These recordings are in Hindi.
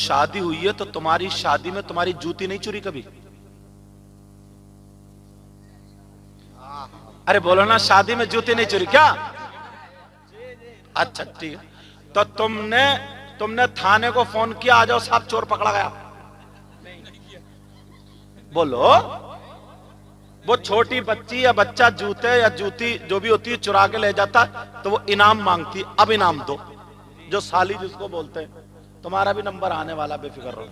शादी हुई है तो तुम्हारी शादी में तुम्हारी जूती नहीं चुरी कभी? अरे बोलो ना, शादी में जूती नहीं चुरी क्या? अच्छा ठीक है, तो तुमने थाने को फोन किया, आ जाओ साहब चोर पकड़ा गया? बोलो। वो छोटी बच्ची या बच्चा जूते या जूती जो भी होती है चुरा के ले जाता तो वो इनाम मांगती, अब इनाम दो, जो साली जिसको बोलते हैं। तुम्हारा भी नंबर आने वाला, बेफिक्र रहो।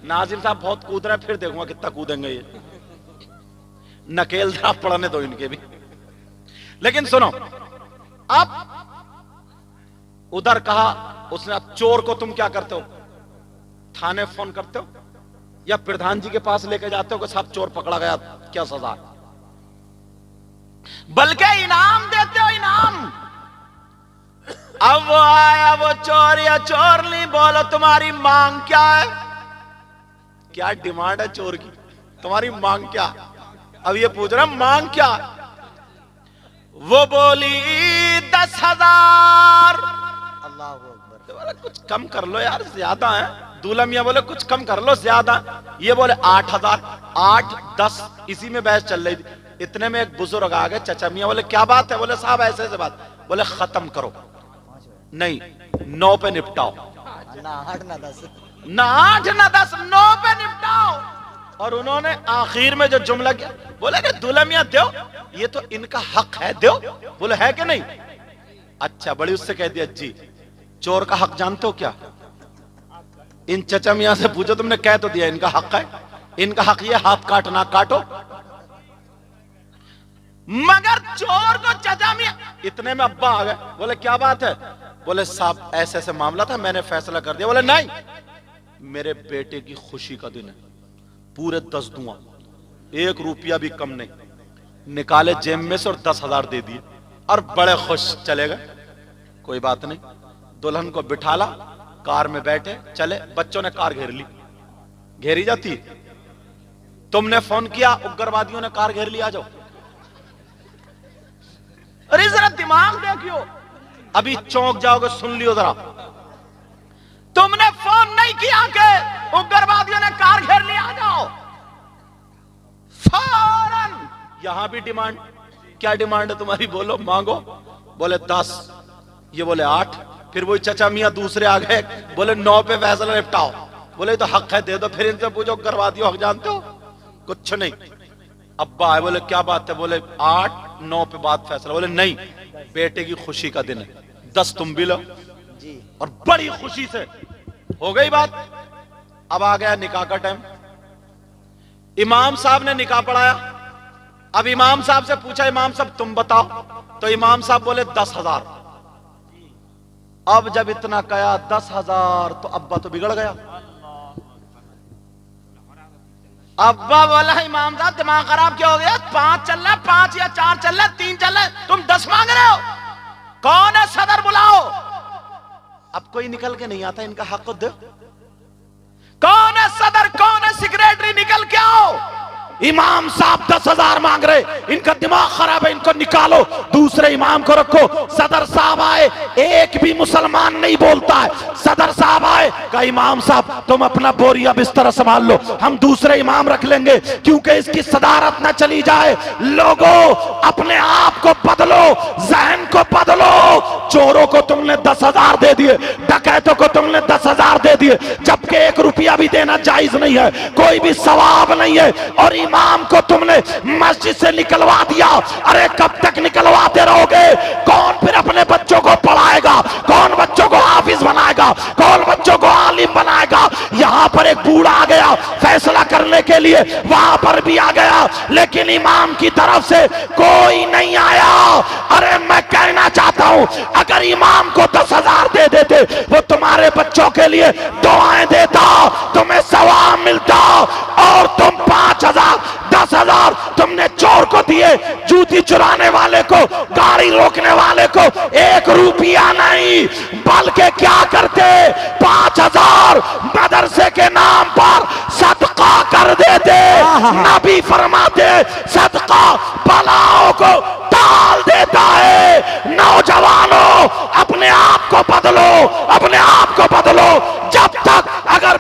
नाजिल साहब बहुत कूद रहे हैं, फिर देखूंगा कितना कूदेंगे ये। नकेल जरा पड़ने दो इनके भी। लेकिन सुनो, अब उधर कहा उसने, अब चोर को तुम क्या करते हो? थाने फोन करते हो या प्रधान जी के पास लेके जाते हो कि साहब चोर पकड़ा गया, क्या सजा? बल्कि इनाम देते हो, इनाम। अब वो आया वो चोर या चोरनी, बोलो तुम्हारी मांग क्या है? क्या डिमांड है चोर की? तुम्हारी मांग क्या? अब ये पूछ रहा मांग क्या? वो बोली 10,000। अल्लाह अकबर। बोले कुछ कम कर लो यार, ज्यादा है। दूल्हा मियां बोले कुछ कम कर लो, ज्यादा। ये बोले 8,000। 8, 10 इसी में बहस चल रही थी। इतने में एक बुजुर्ग आ गए, चचा मियां। बोले क्या बात है? बोले साहब ऐसे ऐसे बात। बोले खत्म करो, नहीं 9 पे निपटाओ। ना 8 ना 10, ना 8 ना 10, 9 पे निपटाओ। और उन्होंने आखिर में जो जुमला किया, बोले कि दूल्हा मियां दो, ये तो इनका हक है, दो। बोले है कि नहीं? अच्छा, बड़ी उससे कह दिया जी चोर का हक जानते हो क्या? इन चचा मियां से पूछो, तुमने कह तो दिया इनका हक है। इनका हक ये हाथ काटना, काटो। मगर चोर को चचा मियां, इतने में अब्बा आ गए। बोले क्या बात है? बोले साहब ऐसे ऐसे मामला था, मैंने फैसला कर दिया। बोले नहीं, मेरे बेटे की खुशी का दिन है, पूरे 10 दूंगा, 1 रुपया भी कम नहीं। निकाले जेब में से और 10,000 दे दिए और बड़े खुश चले गए। कोई बात नहीं, दुल्हन को बिठाला, कार में बैठे चले। बच्चों ने कार घेर ली, घेरी जाती। तुमने फोन किया, उग्रवादियों ने कार घेर ली, आ जाओ। अरे जरा दिमाग देखियो, अभी चौंक जाओगे, सुन लियो जरा। तुमने फोन नहीं किया कि उग्रवादियों ने कार घेर ली, आ जाओ। फौरन यहां भी डिमांड। क्या डिमांड है तुम्हारी? बोलो, मांगो। बोले 10, ये बोले 8। फिर वही चचा मियां दूसरे आ गए, बोले 9 पे फैसला निपटाओ। बोले तो हक है, दे दो। फिर इनसे पूछो उग्रवादियों हक जानते हो? कुछ नहीं। अब्बा है, बोले क्या बात है? बोले 8, 9 पे बात फैसला। बोले नहीं, बेटे की खुशी का दिन है, 10 तुम भी लो जी। और बड़ी खुशी से हो गई बात। अब आ गया निकाह का टाइम। इमाम साहब ने निकाह पढ़ाया। अब इमाम साहब से पूछा, इमाम साहब तुम बताओ। तो इमाम साहब बोले 10,000। अब जब इतना कया 10,000, तो अब्बा तो बिगड़ गया। अब्बा बोला इमाम साहब दिमाग खराब क्या हो गया? 5 चल रहा, 5 या 4 चल रहा, 3 चल रहा, तुम 10 मांग रहे हो? कौन है सदर? बुलाओ। अब कोई निकल के नहीं आता, इनका हक दो। कौन है सदर, कौन है सेक्रेटरी? निकल के आओ। इमाम साहब 10,000 मांग रहे, इनका दिमाग खराब है, इनको निकालो, दूसरे इमाम को रखो। सदर साहब आए, एक भी मुसलमान नहीं बोलता है। सदर साहब आए, कहा इमाम साहब तुम अपना बोरिया बिस्तर संभाल लो, हम दूसरे इमाम रख लेंगे, क्योंकि इसकी सदारत ना चली जाए। लोगों, अपने आप को बदलो, जहन को बदलो। चोरों को तुमने 10,000 दे दिए, डकैतों को तुमने 10,000 दे दिए, जबकि 1 रुपया भी देना जायज नहीं है, कोई भी सवाब नहीं है। और इमाम को तुमने मस्जिद से निकलवा दिया। अरे कब तक निकलवाते रहोगे? कौन फिर अपने बच्चों को पढ़ाएगा? कौन बच्चों को हाफिज बनाएगा? कौन बच्चों को आलिम बनाएगा? यहां पर एक बूढ़ा आ गया फैसला करने के लिए, वहां पर भी आ गया, लेकिन इमाम की तरफ से कोई नहीं आया। अरे मैं कहना चाहता हूं, अगर इमाम को 10,000 दे देते, वो तुम्हारे बच्चों के लिए दुआएं देता, तुम्हें सवाब मिलता। और तुम 5,000, 10,000 तुमने चोर को दिए, जूती चुराने वाले को, गाड़ी रोकने वाले को 1 रुपया नहीं, बल्कि क्या करते? 5,000 मदरसे के नाम पर सदका कर देते। नबी फरमाते सदका बलाओं को टाल देता है। नौजवानों, अपने आप को बदलो, अपने आप को बदलो। जब तक अगर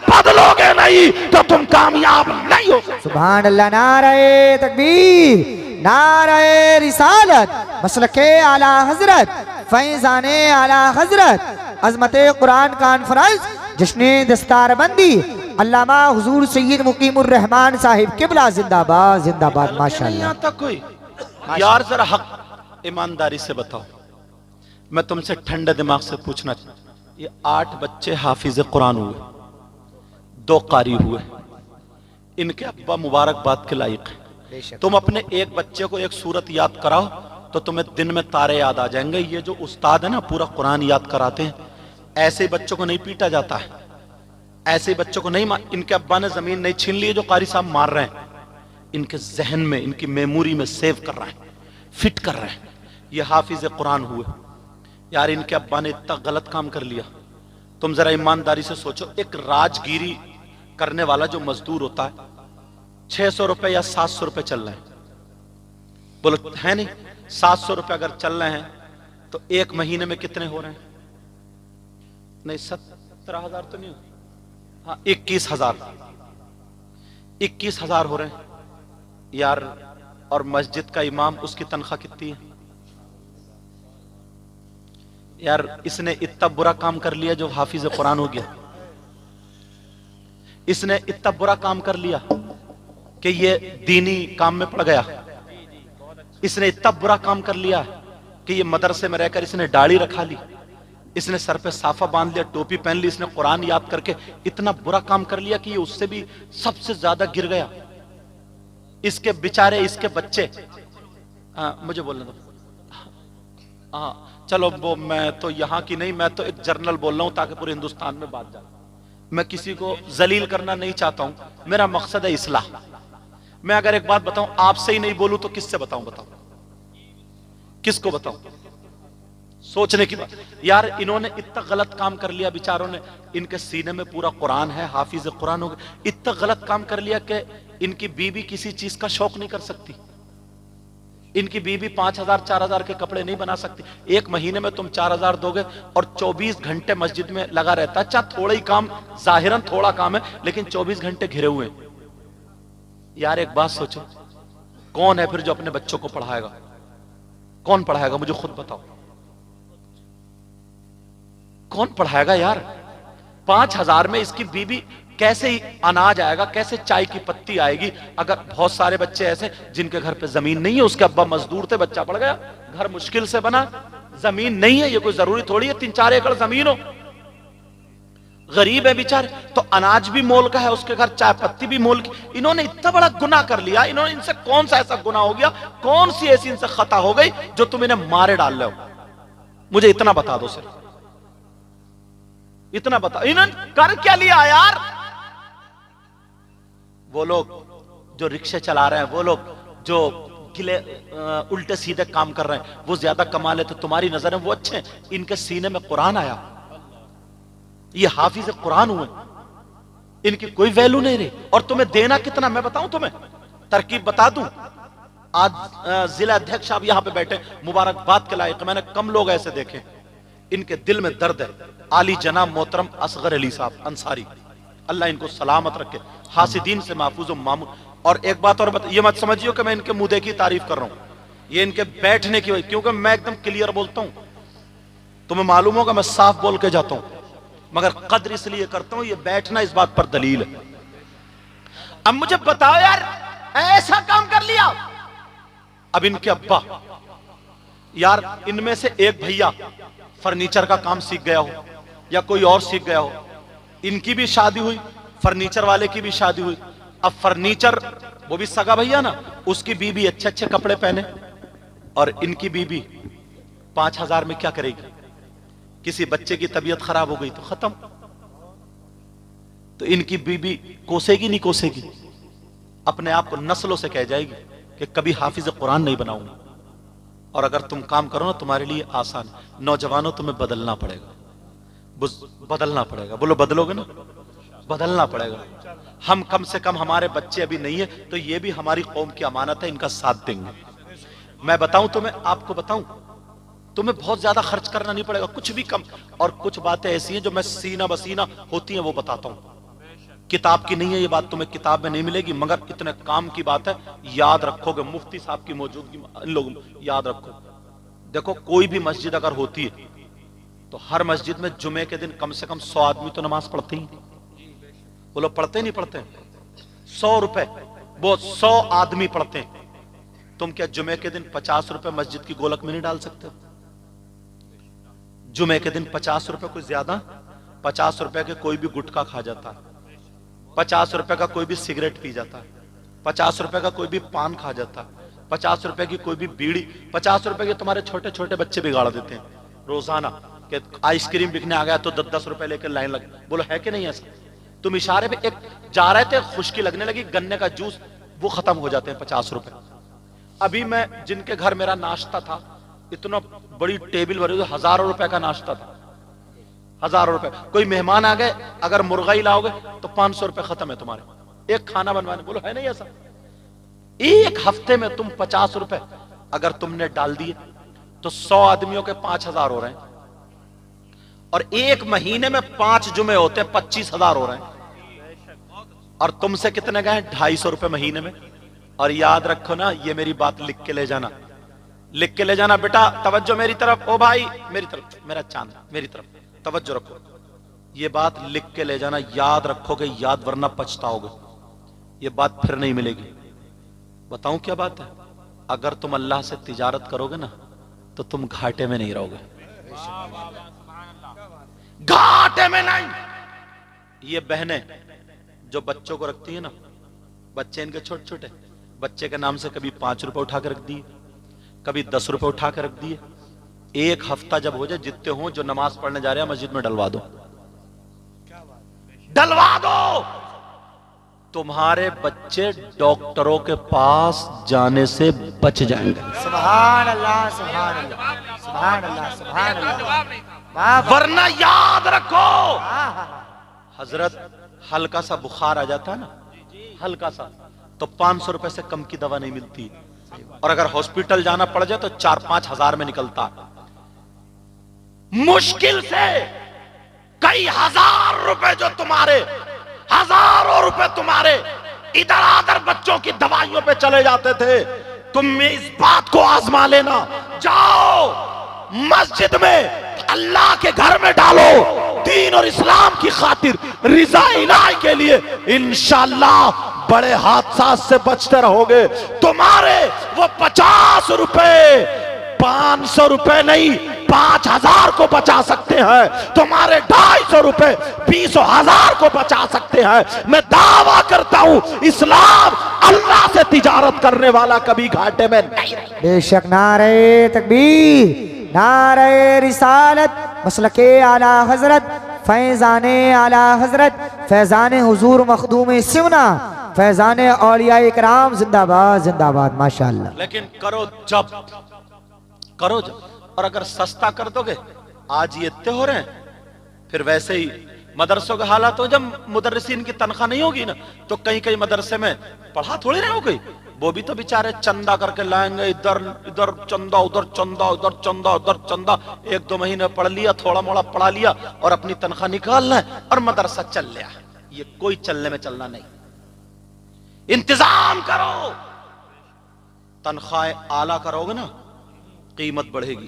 नहीं तो तुम कामयाब नहीं हो। सुभान अल्लाह। नारे तकबीर, नारे रिसालत, मसलके आला हजरत, फैजाने आला हजरत, अजमते कुरान कॉन्फ्रेंस, जश्ने दस्तारबंदी, अल्लामा हुजूर सैयद मुकीमुर रहमान साहिब किबला जिंदाबाद जिंदाबाद। माशाअल्लाह। यहाँ तक कोई यार जरा हक ईमानदारी से बताओ, मैं तुमसे ठंडे दिमाग से पूछना, ये 8 बच्चे हाफिज कुरान हुए, 2 कारी हुए, इनके अब्बा मुबारकबाद के लायक है। तुम अपने एक बच्चे को एक सूरत याद कराओ तो तुम्हें दिन में तारे याद आ जाएंगे। ये जो उस्ताद है ना पूरा कुरान याद कराते हैं, ऐसे बच्चों को नहीं पीटा जाता है, ऐसे बच्चों को नहीं इनके अब्बा ने जमीन नहीं छीन ली जो कारी साहब मार रहे हैं, इनके जहन में, इनकी मेमोरी में सेव कर रहे हैं, फिट कर रहे हैं। ये हाफिज कुरान हुए यार, इनके अब्बा ने इतना गलत काम कर लिया। तुम जरा ईमानदारी से सोचो, एक राजगिरी करने वाला जो मजदूर होता है, 600 रुपए या 700 रुपए चल रहे हैं, बोलो है नहीं, 700 रुपए अगर चल रहे हैं तो एक महीने में कितने हो रहे हैं? नहीं 17,000 तो नहीं, हाँ 21,000, 21,000 हो रहे हैं यार। और मस्जिद का इमाम, उसकी तनख्वाह कितनी है यार? इसने इतना बुरा काम कर लिया जो हाफिज कुरान हो गया, इसने इतना बुरा काम कर लिया कि ये दीनी काम में पड़ गया, इसने इतना बुरा काम कर लिया कि ये मदरसे में रहकर इसने दाढ़ी रखा ली, इसने सर पे साफा बांध लिया, टोपी पहन ली, इसने कुरान याद करके इतना बुरा काम कर लिया कि ये उससे भी सबसे ज्यादा गिर गया। इसके बेचारे, इसके बच्चे, मुझे बोलने दो, हाँ चलो वो मैं तो यहां की नहीं, मैं तो एक जर्नल बोल रहा हूं ताकि पूरे हिंदुस्तान में बात जाए। मैं किसी को जलील करना नहीं चाहता हूं, मेरा मकसद है इस्लाह। मैं अगर एक बात बताऊं, आपसे ही नहीं बोलूं तो किससे बताऊं? बताओ किसको बताऊं? सोचने की बात यार, इन्होंने इतना गलत काम कर लिया बेचारों ने। इनके सीने में पूरा कुरान है, हाफिज कुरान हो गए, इतना गलत काम कर लिया कि इनकी बीवी किसी चीज का शौक नहीं कर सकती। इनकी बीवी 5,000 4,000 के कपड़े नहीं बना सकती। एक महीने में तुम 4,000 दोगे और 24 घंटे मस्जिद में लगा रहता है। चाहे थोड़ा ही काम, जाहिरन थोड़ा काम है, लेकिन 24 घंटे घिरे हुए हैं। यार एक बात सोचो, कौन है फिर जो अपने बच्चों को पढ़ाएगा? कौन पढ़ाएगा? मुझे खुद बताओ, कौन पढ़ाएगा यार? 5,000 में इसकी बीवी कैसे ही अनाज आएगा, कैसे चाय की पत्ती आएगी? अगर बहुत सारे बच्चे ऐसे जिनके घर पे जमीन नहीं है, उसके अब्बा मजदूर थे, बच्चा पड़ गया, घर मुश्किल से बना, जमीन नहीं है, ये कोई जरूरी थोड़ी है 3-4 एकड़ जमीन हो, गरीब है बेचारे, तो अनाज भी मोल का है उसके घर, चाय पत्ती भी मोल की। इन्होंने इतना बड़ा गुनाह कर लिया। इन्होंने, इनसे कौन सा ऐसा गुनाह हो गया, कौन सी ऐसी इनसे खता हो गई जो तुम इन्हें मारे डाल रहे हो? मुझे इतना बता दो सिर्फ, इतना बता, इन्होंने कर क्या लिया यार? वो लोग जो रिक्शे चला रहे हैं, वो लोग जो गिले उल्टे सीधे काम कर रहे हैं, वो ज्यादा कमा लेते, तुम्हारी नजर में वो अच्छे हैं। इनके सीने में कुरान आया, ये हाफिज कुरान हुए, इनकी कोई वैल्यू नहीं रही। और तुम्हें देना कितना, मैं बताऊं तुम्हें, तरकीब बता दूं। आज जिला अध्यक्ष साहब यहां पे बैठे, मुबारकबाद के लायक, मैंने कम लोग ऐसे देखे, इनके दिल में दर्द है। आली जनाब मोहतरम असगर अली साहब अंसारी, अल्लाह इनको सलामत रखे, हासिदीन से महफूज मामून। और एक बात और ये मत समझियो कि मैं इनके मुद्दे की तारीफ कर रहा हूं, ये इनके बैठने की वजह, क्योंकि मैं एकदम क्लियर बोलता हूं, तुम्हें मालूम होगा मैं साफ बोल के जाता हूं, मगर कद्र इसलिए करता हूं, ये बैठना इस बात पर दलील है। अब मुझे बताओ यार, ऐसा काम कर लिया। अब इनके अब्बा, यार इनमें से एक भैया फर्नीचर का काम सीख गया हो या कोई और सीख गया हो, इनकी भी शादी हुई, फर्नीचर वाले की भी शादी हुई। अब फर्नीचर, वो भी सगा भैया ना, उसकी बीबी अच्छे अच्छे कपड़े पहने, और इनकी बीबी 5,000 में क्या करेगी? किसी बच्चे की तबीयत खराब हो गई तो खत्म। तो इनकी बीबी कोसेगी नहीं कोसेगी, अपने आप को नस्लों से कह जाएगी कि कभी हाफिज कुरान नहीं बनाऊंगा। और अगर तुम काम करो ना, तुम्हारे लिए आसान। नौजवानों, तुम्हें बदलना पड़ेगा, बदलना पड़ेगा। बोलो बदलोगे ना? बदलना पड़ेगा। हम कम से कम, हमारे बच्चे अभी नहीं है तो ये भी हमारी कौम की अमानत है, इनका साथ देंगे। मैं बताऊं तुम्हें, आपको बताऊं, तुम्हें बहुत ज्यादा खर्च करना नहीं पड़ेगा, कुछ भी कम। और कुछ बातें ऐसी हैं जो मैं सीना बसीना होती हैं वो बताता हूं। किताब की नहीं है ये बात, तुम्हें किताब में नहीं मिलेगी, मगर इतने काम की बात है, याद रखोगे। मुफ्ती साहब की मौजूदगी इन लोगों याद रखो। देखो कोई भी मस्जिद अगर होती है तो हर मस्जिद में जुमे के दिन कम से कम 100 आदमी तो नमाज पढ़ते ही। वो लोग पढ़ते नहीं पढ़ते? 100 रुपए वो 100 आदमी पढ़ते हैं। तुम क्या जुमे के दिन 50 रुपए मस्जिद की गोलक में नहीं डाल सकते? जुमे के दिन 50 रुपए कोई ज्यादा? 50 रुपए के कोई भी गुटखा खा जाता है, 50 रुपए का कोई भी सिगरेट पी जाता है, 50 रुपए का कोई भी पान खा जाता है, 50 रुपए की कोई भी बीड़ी, 50 रुपए के तुम्हारे छोटे छोटे बच्चे बिगाड़ देते हैं रोजाना कि आइसक्रीम बिकने आ गया तो 10-10 रुपए लेकर लाइन लग। बोलो है कि नहीं ऐसा? तुम इशारे पे एक जा रहे थे, खुश्की लगने लगी, गन्ने का जूस, वो खत्म हो जाते हैं 50 रुपए। अभी मैं जिनके घर मेरा नाश्ता था, इतना बड़ी टेबल भरी, हजारों रुपए का नाश्ता था, हजारों रुपए। कोई मेहमान आ गए, अगर मुर्गा ही लाओगे तो 500 रुपए खत्म है तुम्हारे एक खाना बनवाने। बोलो है नहीं ऐसा? एक हफ्ते में तुम 50 रुपए अगर तुमने डाल दिए तो 100 आदमियों के 5000 हो रहे हैं, और एक महीने में 5 जुमे होते हैं, 25,000 हो रहे हैं। और तुमसे कितने गए? 250 रुपए महीने में। और याद रखो ना, ये मेरी बात लिख के ले जाना, लिख के ले जाना बेटा, तवज्जो मेरी तरफ, ओ भाई मेरी तरफ, मेरा चांद मेरी तरफ, तवज्जो रखो। ये बात लिख के ले जाना, याद रखोगे याद, वरना पछताओगे। ये बात फिर नहीं मिलेगी। बताऊं क्या बात है? अगर तुम अल्लाह से तिजारत करोगे ना तो तुम घाटे में नहीं रहोगे, घाटे में नहीं। ये बहनें जो बच्चों को रखती है ना, बच्चे इनके छोटे छोटे, बच्चे के नाम से कभी 5 रुपए उठा के रख दिए, कभी 10 रुपए उठा के रख दिए। एक हफ्ता जब हो जाए, जितने हो जो नमाज पढ़ने जा रहे हैं मस्जिद में डलवा दो, डलवा दो। तुम्हारे बच्चे डॉक्टरों के पास जाने से बच जाएंगे। सुभान अल्लाह, सुभान अल्लाह, सुभान अल्लाह, सुभान अल्लाह। वरना याद रखो, हजरत हल्का सा बुखार आ जाता है ना, हल्का सा, तो 500 रुपए से कम की दवा नहीं मिलती। और अगर हॉस्पिटल जाना पड़ जाए तो 4-5 हजार में निकलता। मुश्किल से कई हजार रुपए जो तुम्हारे, हजारों रुपए तुम्हारे इधर आधर बच्चों की दवाइयों पे चले जाते थे। तुम इस बात को आजमा लेना, जाओ मस्जिद में, अल्लाह के घर में डालो, दीन और इस्लाम की खातिर, रिज़ा इलाही के लिए, इंशाअल्लाह बड़े हादसा से बचते रहोगे। तुम्हारे वो 50 रुपए 500 रुपए नहीं 5000 को बचा सकते हैं, तुम्हारे 250 रुपए 20,000 को बचा सकते हैं। मैं दावा करता हूं, इस्लाम अल्लाह से तिजारत करने वाला कभी घाटे में नहीं। बेशक। नारे तकबीर, नारे रिसालत, मसलके आला हजरत, फैजाने आला हजरत, फैजाने हुजूर मखदूम सिमना, फैजाने औलिया इकराम, जिंदाबाद जिंदाबाद, माशाअल्लाह। लेकिन करो जब, करो जब। और अगर सस्ता कर दोगे, आज ये इतने हो रहे हैं, फिर वैसे ही मदरसों के हालात हो, जब मुदर्रिसीन की तनख्वाह नहीं होगी ना, तो कहीं कहीं मदरसे में पढ़ा थोड़ी ना हो गई, वो भी तो बेचारे चंदा करके लाएंगे, इधर इधर चंदा, उधर चंदा, उधर चंदा, उधर चंदा। 1-2 महीने पढ़ लिया, थोड़ा मोड़ा पढ़ा लिया और अपनी तनख्वाह निकाल लें और मदरसा चल लिया। ये कोई चलने में चलना नहीं। इंतजाम करो, तनख्वाह आला करोगे ना, कीमत बढ़ेगी।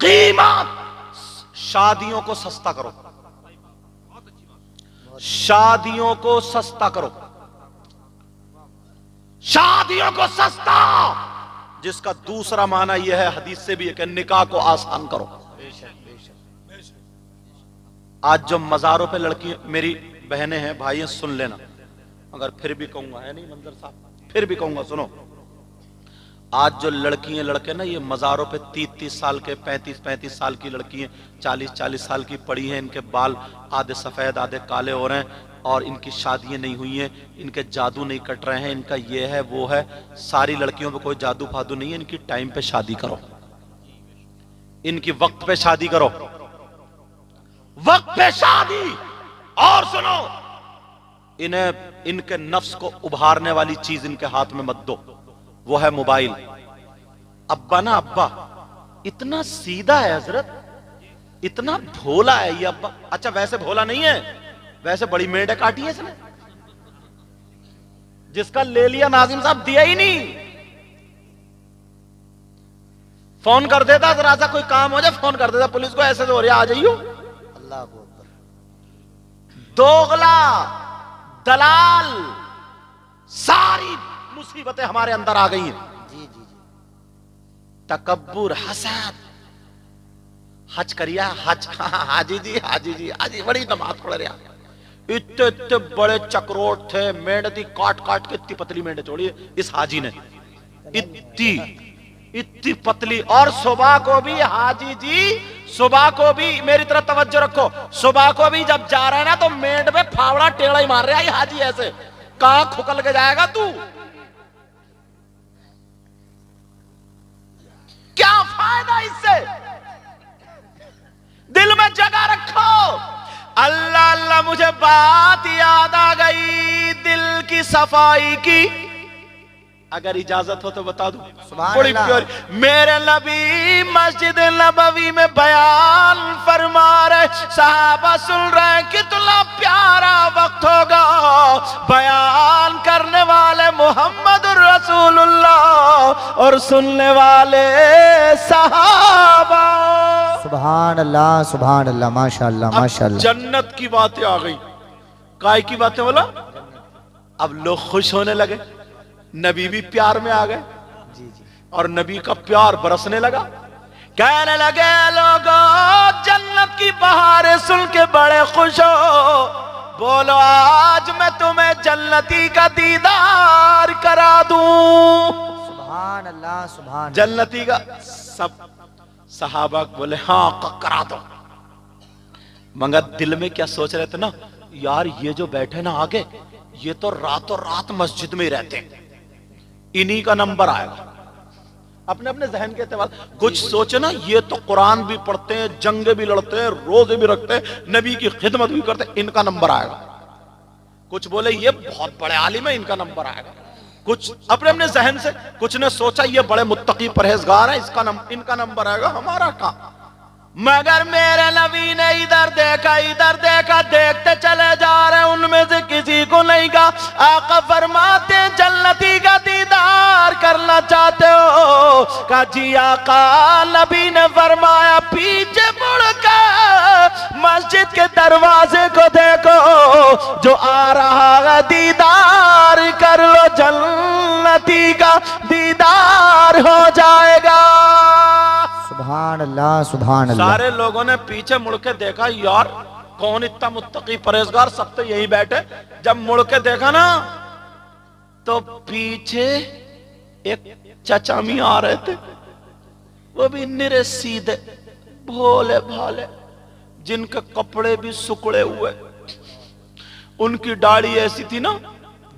कीमत, शादियों को सस्ता करो, शादियों को सस्ता करो, शादियों को सस्ता, जिसका दूसरा माना यह है, हदीस से भी है कि निकाह को आसान करो। आज जो मजारों पे लड़की, मेरी बहनें हैं, भाई हैं, सुन लेना, अगर फिर भी कहूंगा, है नहीं मंजर साहब, फिर भी कहूंगा, सुनो। आज जो लड़की हैं, लड़के ना, ये मजारों पे 30-30 साल के, 35-35 साल की लड़की हैं, 40-40 साल की पड़ी हैं, इनके बाल आधे सफेद आधे काले हो रहे हैं, और इनकी शादियां नहीं हुई हैं, इनके जादू नहीं कट रहे हैं, इनका ये है वो है। सारी लड़कियों पे कोई जादू फादू नहीं है, इनकी टाइम पे शादी करो, इनकी वक्त पे शादी करो, वक्त पे शादी। और सुनो, इन्हें इनके नफ्स को उभारने वाली चीज इनके हाथ में मत दो, वो है मोबाइल। अब्बा ना, अब्बा इतना सीधा है हजरत, इतना भोला है ये अब्बा। अच्छा वैसे भोला नहीं है, वैसे बड़ी मेंढे काटी है इसने, जिसका ले लिया नाजिम साहब दिया ही नहीं। फोन कर देता जरा सा कोई काम हो जाए, फोन कर देता पुलिस को, ऐसे तो हो रहा, आ जाइयो। अल्लाह को दोगला दलाल, सारी मुसीबतें हमारे अंदर आ गई हैं। जी जी जी। तकब्बुर, हसद। हज करिया, हज, हाजी जी, हाजी जी, हाजी बड़ी नमाज पढ़ रहा। इतने इतने बड़े चक्रोट थे, मेंढ थी, काट काट के इतनी पतली मेंढ छोड़ी इस हाजी ने, इतनी इतनी पतली। और सुबह को भी हाजी जी, सुबह को भी मेरी तरफ तवज्जो रखो, सुबह को भी जब जा रहे हैं ना तो मेंढ पे फावड़ा टेढ़ा ही मार रहा है हाजी, ऐसे कहां खुकल के जाएगा तू। क्या फायदा इससे? दिल में जगह रखो। अल्लाह अल्लाह, मुझे बात याद आ गई दिल की सफाई की, अगर इजाजत हो तो बता दूं। बड़ी प्यारी, मेरे नबी मस्जिद नबवी में बयान फरमा रहे, सहाबा सुन रहे, कितना प्यारा वक्त होगा। बयान करने वाले मोहम्मद रसूलुल्लाह और सुनने वाले सहाबा। सुभान अल्लाह, सुभान अल्लाह, माशाअल्लाह माशाअल्लाह। जन्नत की बातें आ गई। काय की बातें बोला? अब लोग खुश होने लगे, नबी भी प्यार में आ गए जी जी। और नबी का प्यार बरसने लगा। कहने लगे लोगों, जन्नत की बहारें सुन के बड़े खुश हो, बोलो आज मैं तुम्हें जन्नती का दीदार करा दूं। सुभान अल्लाह, सुभान। जन्नती का सब सहाबा बोले हाँ करा दो। मगर दिल में क्या सोच रहे थे ना, यार ये जो बैठे ना आगे, ये तो रातों रात मस्जिद में ही रहते हैं, इन्हीं का नंबर आएगा। अपने अपने जहन के एतबार कुछ सोचे ना, ये तो कुरान भी पढ़ते हैं, जंगे भी लड़ते हैं, रोजे भी रखते हैं, नबी की खिदमत भी करते हैं, इनका नंबर आएगा। कुछ बोले ये बहुत बड़े आलिम है, इनका नंबर आएगा। कुछ अपने अपने जहन से, कुछ ने सोचा ये बड़े मुत्तकी परहेजगार है, इनका नंबर आएगा, हमारा कहां। मगर मेरे नबी ने इधर देखा, देखते चले जा रहे, उनमें से किसी को नहीं कहा। आका फरमाते जन्नती का दीदार करना चाहते हो? कहा जी आका। नबी ने फरमाया पीछे मुड़कर मस्जिद के दरवाजे को देखो, जो आ रहा है दीदार कर लो, जन्नती का दीदार हो जाएगा। सुभान अल्लाह, सुभान अल्लाह। सारे लोगों ने पीछे मुड़ के देखा, यार कौन इतना मुत्तकी परहेजगार, सब तो यही बैठे। जब मुड़ के देखा ना तो पीछे एक चचा मियां आ रहे थे, वो भी निरे सीधे भोले भाले, जिनके कपड़े भी सुकड़े हुए, उनकी दाढ़ी ऐसी थी ना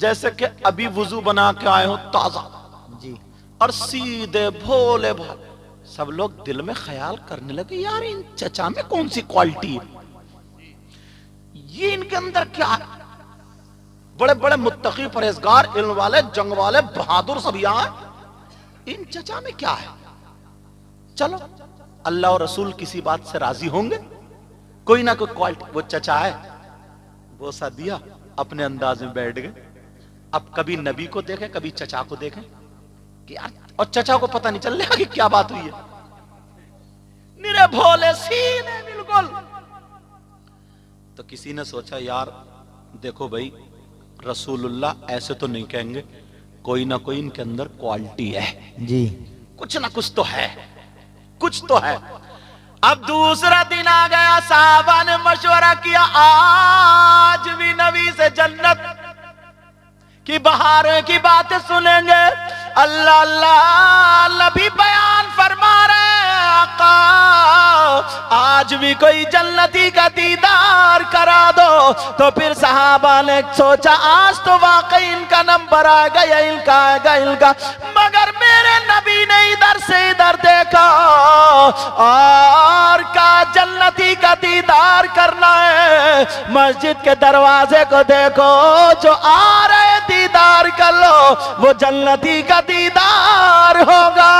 जैसे कि अभी वुजू बना के आए हो ताजा जी। और सीधे भोले भाले। सब लोग दिल में ख्याल करने लगे, यार इन चचा में कौन सी क्वालिटी है, ये इनके अंदर क्या है। बड़े बड़े मुत्तकी परहेजगार, इल्म वाले, जंग वाले, बहादुर सब यहां हैं, इन चचा में क्या है। चलो अल्लाह और रसूल किसी बात से राजी होंगे, कोई ना कोई क्वालिटी। वो चचा है, वो सा दिया, अपने अंदाज में बैठ गए। अब कभी नबी को देखें, कभी चचा को देखें कि यार, और चचा को पता नहीं चल रहा कि क्या बात हुई है, निरे भोले सीने बिल्कुल। तो किसी ने सोचा यार देखो भाई, रसूलुल्लाह ऐसे तो नहीं कहेंगे, कोई ना कोई इनके अंदर क्वालिटी है जी, कुछ ना कुछ तो है, कुछ तो है। अब दूसरा दिन आ गया, साहबा ने मशवरा किया, आज भी नबी से जन्नत की बहारों की बातें सुनेंगे। अल्लाह अल्लाह, नबी बयान फरमा रहे, आका आज भी कोई जन्नती का दीदार करा दो। तो फिर सहाबा ने सोचा आज तो वाकई इनका नंबर आएगा, या इनका आएगा, इनका। मगर मेरे नबी ने इधर से इधर देखा और कहा जन्नती का दीदार करना है, मस्जिद के दरवाजे को देखो, जो आ रहे दीदार कर लो, वो जन्नती का दीदार होगा।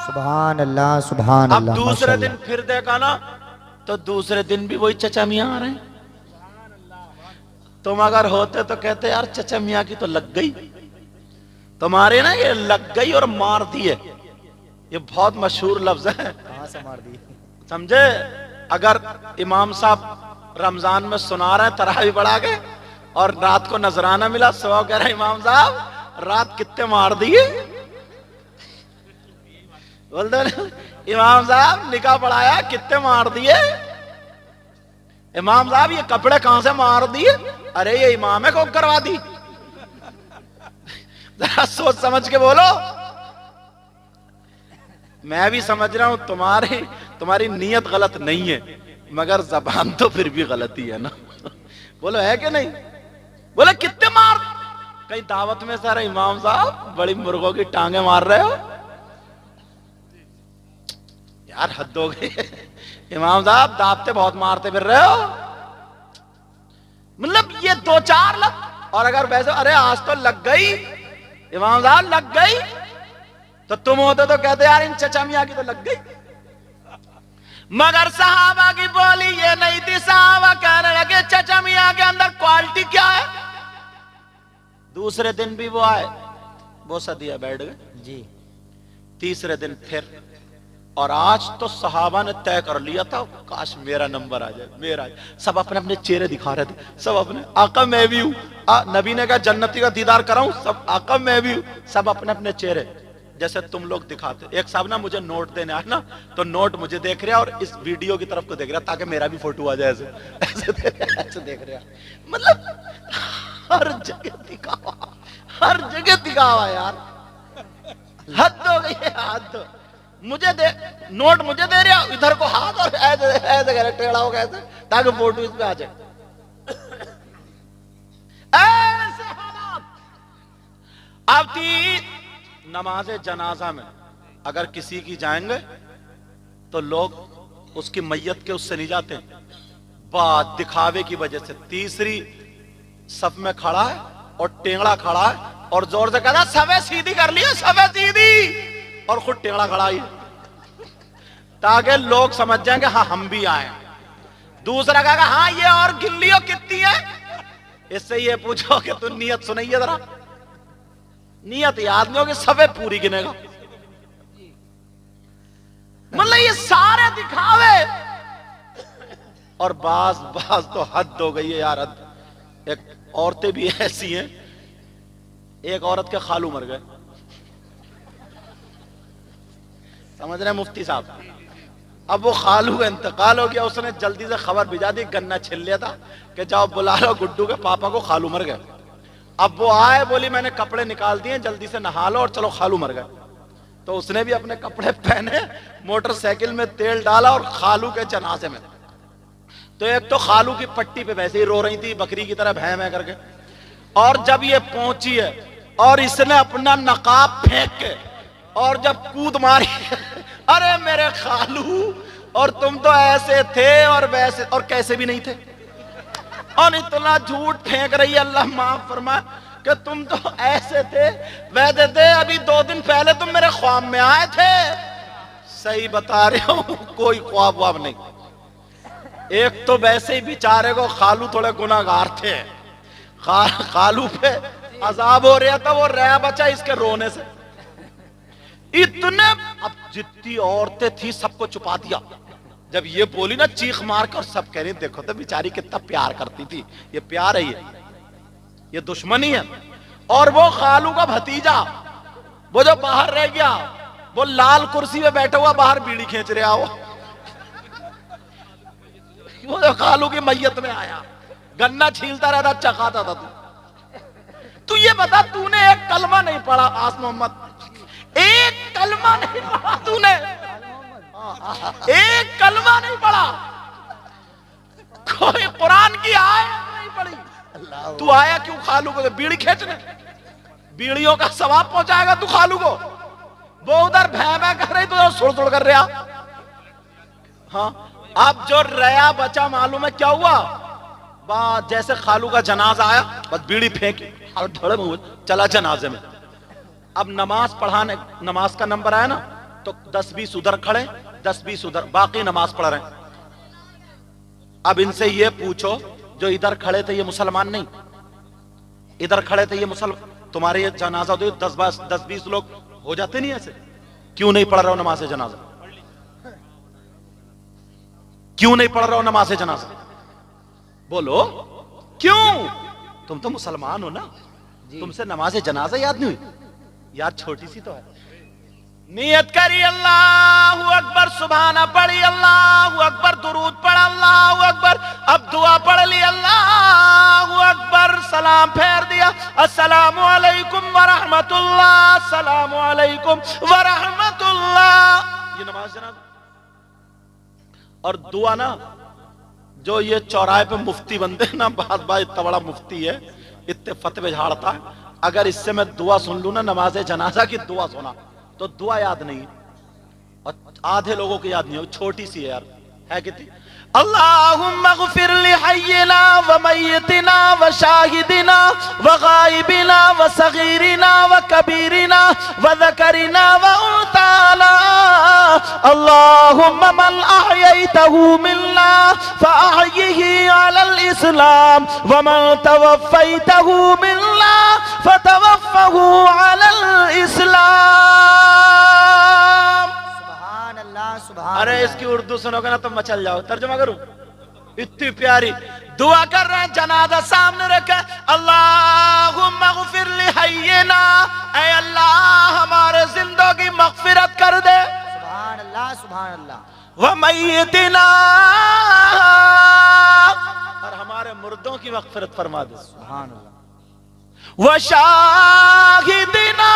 सुभान अल्लाह, सुभान अल्लाह। अब दूसरे दिन फिर देखा ना, तो दूसरे दिन भी वही चचा मियां आ रहे हैं, तुम अगर होते तो कहते यार चचा मियाँ की तो लग गई, तुम्हारे ना ये लग गई और मार दिए, ये बहुत मशहूर लफ्ज है। कहां से मार दी? समझे? अगर इमाम साहब रमजान में सुना रहे हैं तरावी बढ़ा के और रात को नजराना मिला, सुबह कह रहे इमाम साहब रात कितने मार दिए, बोल दो इमाम साहब निकाह पढ़ाया कितने मार दिए, इमाम साहब ये कपड़े कहां से मार दिए, अरे ये इमाम है को करवा दी। जरा सोच समझ के बोलो। मैं भी समझ रहा हूं तुम्हारी नीयत गलत नहीं है, मगर जबान तो फिर भी गलती है ना। बोलो है कि नहीं? बोले कितने मार, कहीं दावत में सर इमाम साहब बड़ी मुर्गों की टांगे मार रहे हो, यार हद हो गई। इमाम साहब दावते बहुत मारते फिर रहे हो, मतलब ये दो चार लग। और अगर वैसे अरे आज तो लग गई इमाम साहब लग गई, तो तुम होते तो कहते यार इन चचा मियां की तो लग गई। मगर सहाबा की बोली ये नहीं थी, सहाबा कहने लगे चचा मियां के अंदर क्वालिटी क्या है। दूसरे दिन भी वो आए, वो सदिया बैठ गए जी। तीसरे दिन फिर, और आज तो सहाबा ने तय कर लिया था काश मेरा नंबर आ जाए, मेरा। सब अपने अपने चेहरे दिखा रहे थे, सब अपने आका मैं भी हूं, नबी ने कहा जन्नती का दीदार कराऊं, सब आका मैं भी हूं, सब अपने अपने चेहरे जैसे तुम लोग दिखाते। एक साहब ना मुझे नोट देने आए ना, तो नोट मुझे देख रहा और इस वीडियो की तरफ को देख रहा ताकि मेरा भी फोटो आ जाए, ऐसे देख रहा। मतलब हर जगह दिखावा, हर जगह दिखावा यार, हद हो गई है हद। मुझे दे नोट, मुझे दे रहा इधर को हाथ और ऐसे ऐसे करे टेढ़ा हो कैसे ताकि फोटो इस पे आ जाए। ऐसे हालात। अब थी नमाज जनाजा में अगर किसी की जाएंगे तो लोग उसकी मैयत के उससे नहीं जाते, बात दिखावे की वजह से। तीसरी सफ में खड़ा है और टेढ़ा खड़ा है और जोर से कहता सवे सीधी कर लिया, सवे सीधी, और खुद टेढ़ा खड़ा ही, ताकि लोग समझ जाएंगे हाँ हम भी आए। दूसरा कहेगा हाँ ये और गिल्लियों कितनी है, इससे ये पूछो कि तू नियत सुनाइए जरा, नियत याद नहीं होगी, सवे पूरी गिनेगा। मतलब ये सारे दिखावे। और बाज तो हद हो गई है यार, हद। एक औरतें भी ऐसी हैं, एक औरत के खालू मर गए, समझ रहे हैं मुफ्ती साहब। अब वो खालू का इंतकाल हो गया, उसने जल्दी से खबर भिजा दी, गन्ना छिल लिया था कि जाओ बुला लो गुड्डू के पापा को, खालू मर गए। अब वो आए, बोली मैंने कपड़े निकाल दिए, जल्दी से नहा लो और चलो खालू मर गए। तो उसने भी अपने कपड़े पहने, मोटरसाइकिल में तेल डाला और खालू के जनाजे में। तो एक तो खालू की पट्टी पे वैसे ही रो रही थी बकरी की तरह भैं भैं करके, और जब ये पहुंची है और इसने अपना नकाब फेंक के और जब कूद मारी अरे मेरे खालू, और तुम तो ऐसे थे और वैसे और कैसे भी नहीं थे, और इतना झूठ फेंक रही है, अल्लाह माफ फरमा, कि तुम तो ऐसे थे वैसे थे, अभी 2 दिन पहले तुम मेरे ख्वाब में आए थे। सही बता रहे हो, कोई ख्वाब वाब नहीं। एक तो वैसे ही बेचारे को खालू थोड़े गुनाहगार थे, खालू पे अजाब हो रहा था, वो रह बचा इसके रोने से। इतने, अब जितनी औरतें थी सबको छुपा दिया। जब ये बोली ना चीख मार कर, सब कह रही देखो तो बेचारी कितना प्यार करती थी, ये प्यार है ये दुश्मनी है। और वो खालू का भतीजा, वो जो बाहर रह गया, वो लाल कुर्सी पे बैठा हुआ बाहर बीड़ी खींच रहा हो, वो जो खालू की मैयत में आया, गन्ना छीलता रहता, चखाता था। तू ये बता, तूने एक कलमा नहीं पढ़ा, आस मोहम्मद, एक कलमा नहीं पढ़ा तूने, एक कलमा नहीं पढ़ा, कोई कुरान की आयत नहीं पढ़ी। तू आया क्यों खालू को बीड़ी खींचने? बीड़ियों का सवाब पहुंचाएगा तू खालू को? वो उधर भैं भैं कर रही, तो सुड़ सुड़ कर रहा। हाँ, अब जो रया बचा मालूम है क्या हुआ? जैसे खालू का जनाजा आया, बस बीड़ी फेंकी और धड़े में चला जनाजे में। अब नमाज पढ़ाने, नमाज का नंबर आया ना, तो 10-20 उधर खड़े, 10-20 उधर, बाकी नमाज पढ़ रहे हैं। अब इनसे ये पूछो जो इधर खड़े थे ये मुसलमान नहीं, इधर खड़े थे ये मुसलमान। तुम्हारे ये जनाजा दो 10-20 लोग हो जाते नहीं ऐसे? क्यों नहीं पढ़ रहे हो नमाज जनाजा? क्यों नहीं पढ़ रहे हो नमाज जनाजा? बोलो क्यों? तुम तो मुसलमान हो ना, तुमसे नमाज जनाजा याद नहीं हुई? याद छोटी सी तो है। नियत करी अल्लाहु अकबर, सुभाना पढ़ी, अल्लाहु अकबर, दुरूद पढ़, अल्लाहु अकबर, अब दुआ पढ़ ली, अल्लाहु अकबर, सलाम फेर दिया, अस्सलामु अलैकुम व रहमतुल्लाह, अस्सलामु अलैकुम व रहमतुल्लाह। ये नमाज जनाजा। और दुआ ना, जो ये चौराहे पे मुफ्ती बनते हैं ना, बात इतना बड़ा मुफ्ती है, इतने फतवे झाड़ता है, अगर इससे मैं दुआ सुन लूं ना, नमाज जनाजा की दुआ सुना, तो दुआ याद नहीं, और आधे लोगों को याद नहीं हो, छोटी सी है यार, है कितनी? अल्लाहुम्मा ग़फ़िर लि हय्यिना व मय्यितिना व शाहिदिना व गायबिना व सगीरिना व कबीरिना व ज़करिना व उन्साना, अल्लाहुम्मा मन अहयैतहु मिन्ना फ़अहयिही अलल इस्लाम व मन तवफ़्फ़ैतहु मिन्ना फ़तवफ़्फ़हु अलल इस्लाम। अरे इसकी उर्दू सुनोगे ना तो मचल जाओ। तर्जुमा करूं? इतनी प्यारी दुआ कर रहे हैं, जनाजा सामने रखे, अल्लाहुम्मा ग़फ़िर लि हय्यिना, ऐ अल्लाह हमारे जिंदों की मग़फ़िरत कर दे, सुभान अल्लाह सुभान अल्लाह, व मय्यितिना, और हमारे मुर्दों की मग़फ़िरत फरमा दे, सुभान अल्लाह, व शाहिदिना,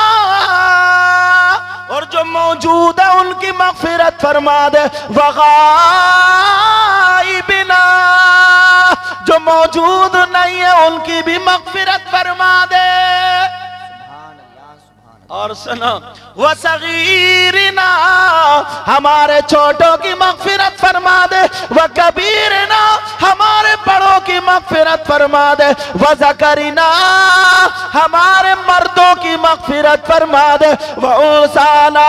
और जो मौजूद है उनकी मग़फ़िरत फरमा दे, व गायबिना, जो मौजूद नहीं है उनकी भी मग़फ़िरत फरमा दे, और सुनो, व सगीरिना, हमारे छोटों की मग़फ़िरत फरमा दे, व कबीरना, हमारे बड़ों की मग़फ़िरत फरमा दे, व ज़करिना, हमारे मर्दों की मग़फ़िरत फरमा दे, व उन्साना,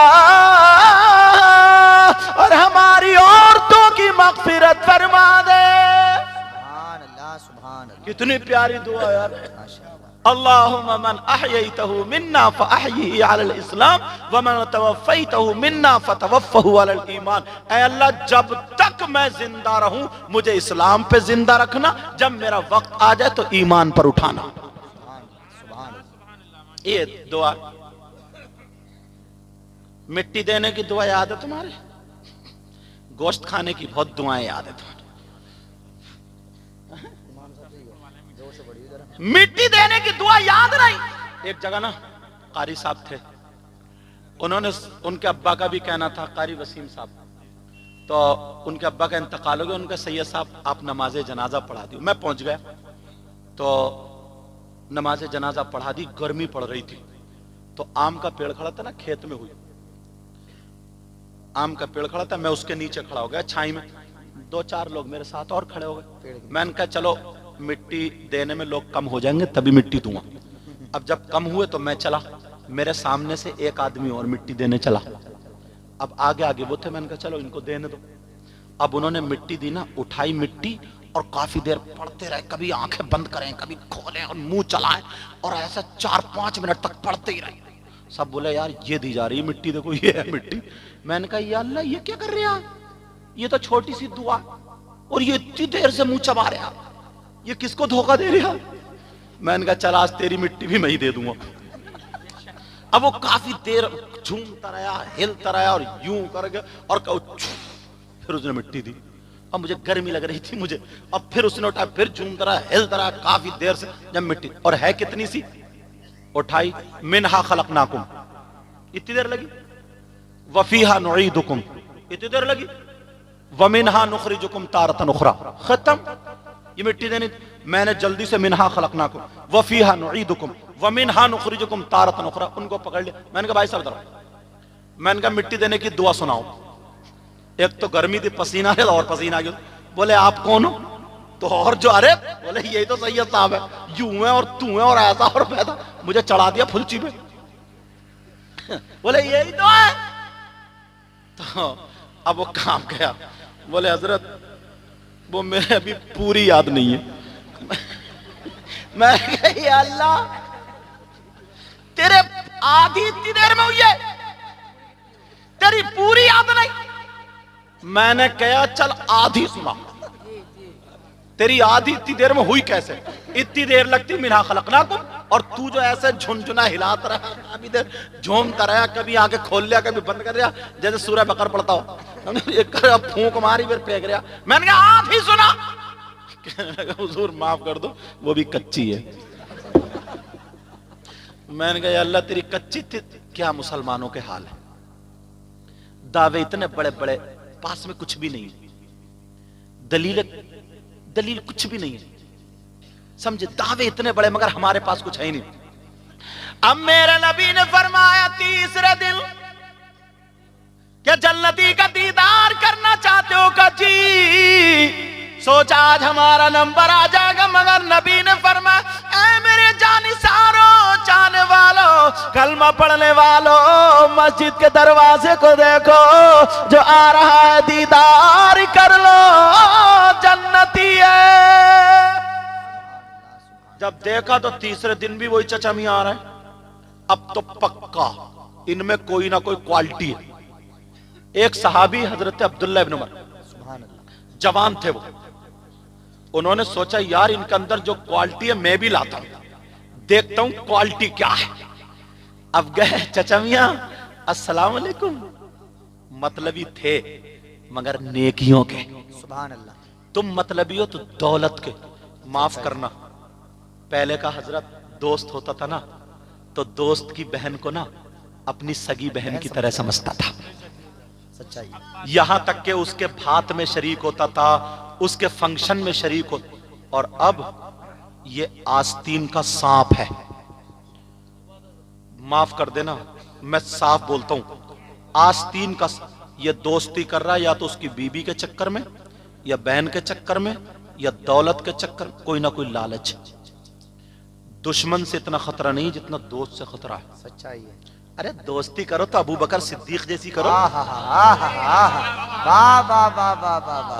और हमारी औरतों की मग़फ़िरत फरमा दे। सुभान अल्लाह सुभान अल्लाह। कितनी प्यारी दुआ यार। अल्लाहुम्मा मन अहयैतहु मिन्ना फ़अहयिही अलल इस्लाम व मन तवफ़्फ़ैतहु मिन्ना फ़तवफ़्फ़हु अलल ईमान। ऐ अल्लाह, जब तक मैं जिंदा रहूं मुझे इस्लाम पे जिंदा रखना, जब मेरा वक्त आ जाए तो ईमान पर उठाना। ये दुआ, मिट्टी देने की दुआ याद है तुम्हारे? गोश्त खाने की बहुत दुआएं याद है तुम्हारे? मिट्टी देने की दुआ याद नहीं? एक जगह ना कारी साहब थे, उन्होंने, उनके अब्बा का भी कहना था, कारी वसीम साहब, तो उनके अब्बा का इंतकाल हो गया, उनका सैयद साहब आप नमाज जनाजा पढ़ा दी। मैं पहुंच गया तो नमाज जनाजा पढ़ा दी, गर्मी पड़ रही थी, तो आम का पेड़ खड़ा था ना, खेत में हुई आम का पेड़ खड़ा था, मैं उसके नीचे खड़ा हो गया छाई में, 2-4 लोग मेरे साथ और खड़े हो गए। मैंने कहा चलो मिट्टी देने में लोग कम हो जाएंगे तभी मिट्टी दूंगा। अब जब कम हुए तो मैं चला, मेरे सामने से एक आदमी और मिट्टी देने चला, अब आगे आगे वो थे, मैंने कहा चलो इनको देने दो। अब उन्होंने मिट्टी दी ना, उठाई मिट्टी और काफी देर पढ़ते रहे, कभी आंखें बंद करें, कभी खोलें और मुंह चलाएं, और ऐसा 4-5 मिनट तक पढ़ते ही रहे। सब बोले यार ये दी जा रही मिट्टी, देखो ये है मिट्टी। मैंने कहा या अल्लाह ये क्या कर रहे हैं, ये तो छोटी सी दुआ, और ये इतनी देर से मुंह चबा रहे, ये किसको धोखा दे रहे हैं? मैंने कहा चल आज तेरी मिट्टी भी मैं ही दे दूंगा। अब वो काफी देर झूमता रहा, हिलता रहा, और यूं करके, और फिर उसने मिट्टी दी। अब मुझे गर्मी लग रही थी मुझे, अब फिर उसने उठाया, फिर झूमता रहा, हिलता रहा, काफी देर से, जब मिट्टी, और है कितनी सी, उठाई, मिनहा खलकनाकुम, इतनी देर लगी, वफीहा नुईदुकुम, इतनी देर लगी, वमिनहा नुखरिजुकुम तारतन उखरा, खत्म। ये मिट्टी देनी, मैंने जल्दी से मिनहा खलकनाकुम वफीहा नुईदुकुम वमिनहा नुखरिजुकुम तारतन उखरा, उनको पकड़ लिया। मैंने कहा भाई साहब इधर, मैंने कहा मिट्टी देने की दुआ सुनाओ। एक तो गर्मी थी, पसीना है और पसीना आ गया। बोले आप कौन हो? तो और जो, अरे बोले यही तो सैयद साहब है, यूं है और तू है और ऐसा और पैदा, मुझे चढ़ा दिया फुलची पे। बोले यही तो है। तो अब वो काम गया, बोले हजरत वो मेरे अभी पूरी याद नहीं है, मैं कही अल्लाह तेरे आधी इतनी देर में हुई है, तेरी पूरी याद नहीं। मैंने कहा चल आधी सुना, तेरी आधी इतनी देर में हुई कैसे? इतनी देर लगती मिना खलकनाकुम, और तू जो ऐसे झुनझुना हिलाता रहा, अभी देर झूमता रहा, कभी आगे खोल लिया कभी बंद कर दिया, जैसे सूरह बकर पड़ता हो, एक फूंक मारी फिर फेंक रहा। मैंने कहा आधी सुना। कहने लगा हुजूर माफ कर दो, वो भी कच्ची है। मैंने कहा अल्लाह तेरी कच्ची थी क्या मुसलमानों के हाल है, दावे इतने बड़े बड़े, पास में कुछ भी नहीं, दलील कुछ भी नहीं है, समझे, दावे इतने बड़े मगर हमारे पास कुछ है ही नहीं। अब मेरे नबी ने फरमाया तीसरे दिन क्या जन्नती का दीदार करना चाहते हो का? जी। सोचा आज हमारा नंबर आ जाएगा, मगर नबी ने फरमाया ऐ मेरे जानिसारों, चाहने वालों, कलमा पढ़ने वालों, मस्जिद के दरवाजे को देखो, जो आ रहा है दीदार कर लो, जन्नती है। जब देखा तो तीसरे दिन भी वही चचा मियां आ रहा है। अब तो पक्का इनमें कोई ना कोई क्वालिटी है। एक सहाबी हजरत अब्दुल्ला इब्न उमर, जवान थे वो, उन्होंने सोचा यार इनके अंदर जो क्वालिटी है मैं भी लाता हूं, देखता हूं क्वालिटी क्या है। अब गए चचा मियां अस्सलाम वालेकुम, मतलबी थे मगर नेकियों के। सुभान अल्लाह। तुम मतलबी हो तो दौलत के, माफ करना, पहले का हजरत दोस्त होता था ना, तो दोस्त की बहन को ना अपनी सगी बहन की तरह समझता था, सच्चाई। यहां तक के उसके भात में शरीक होता था, उसके फंक्शन में शरीक हो। और अब ये आस्तीन का सांप है, माफ कर देना मैं साफ बोलता हूं, आस्तीन का। ये दोस्ती कर रहा है या तो उसकी बीबी के चक्कर में, या बहन के चक्कर में, या दौलत के चक्कर, कोई ना कोई लालच। दुश्मन से इतना खतरा नहीं जितना दोस्त से खतरा है। सच्चाई है। अरे दोस्ती करो तो अबू बकर सिद्दीक जैसी करो,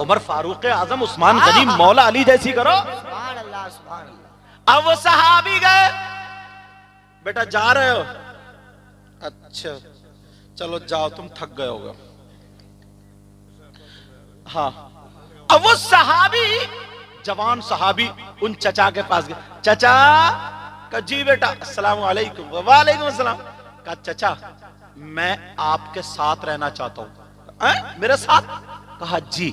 उमर फारूक आजम, उस्मान गनी, मौला अली जैसी करो। सुभान अल्लाह, सुभान अल्लाह। अब वो सहाबी गए, बेटा जा रहे हो? अच्छा चलो जाओ, तुम थक गए होगे। हाँ, अब वो सहाबी, जवान सहाबी उन चचा के पास गए। चचा का जी बेटा, अस्सलाम वालेकुम। वालेकुम अस्सलाम। का चचा मैं आपके साथ रहना चाहता हूं। मेरे साथ? कहा जी।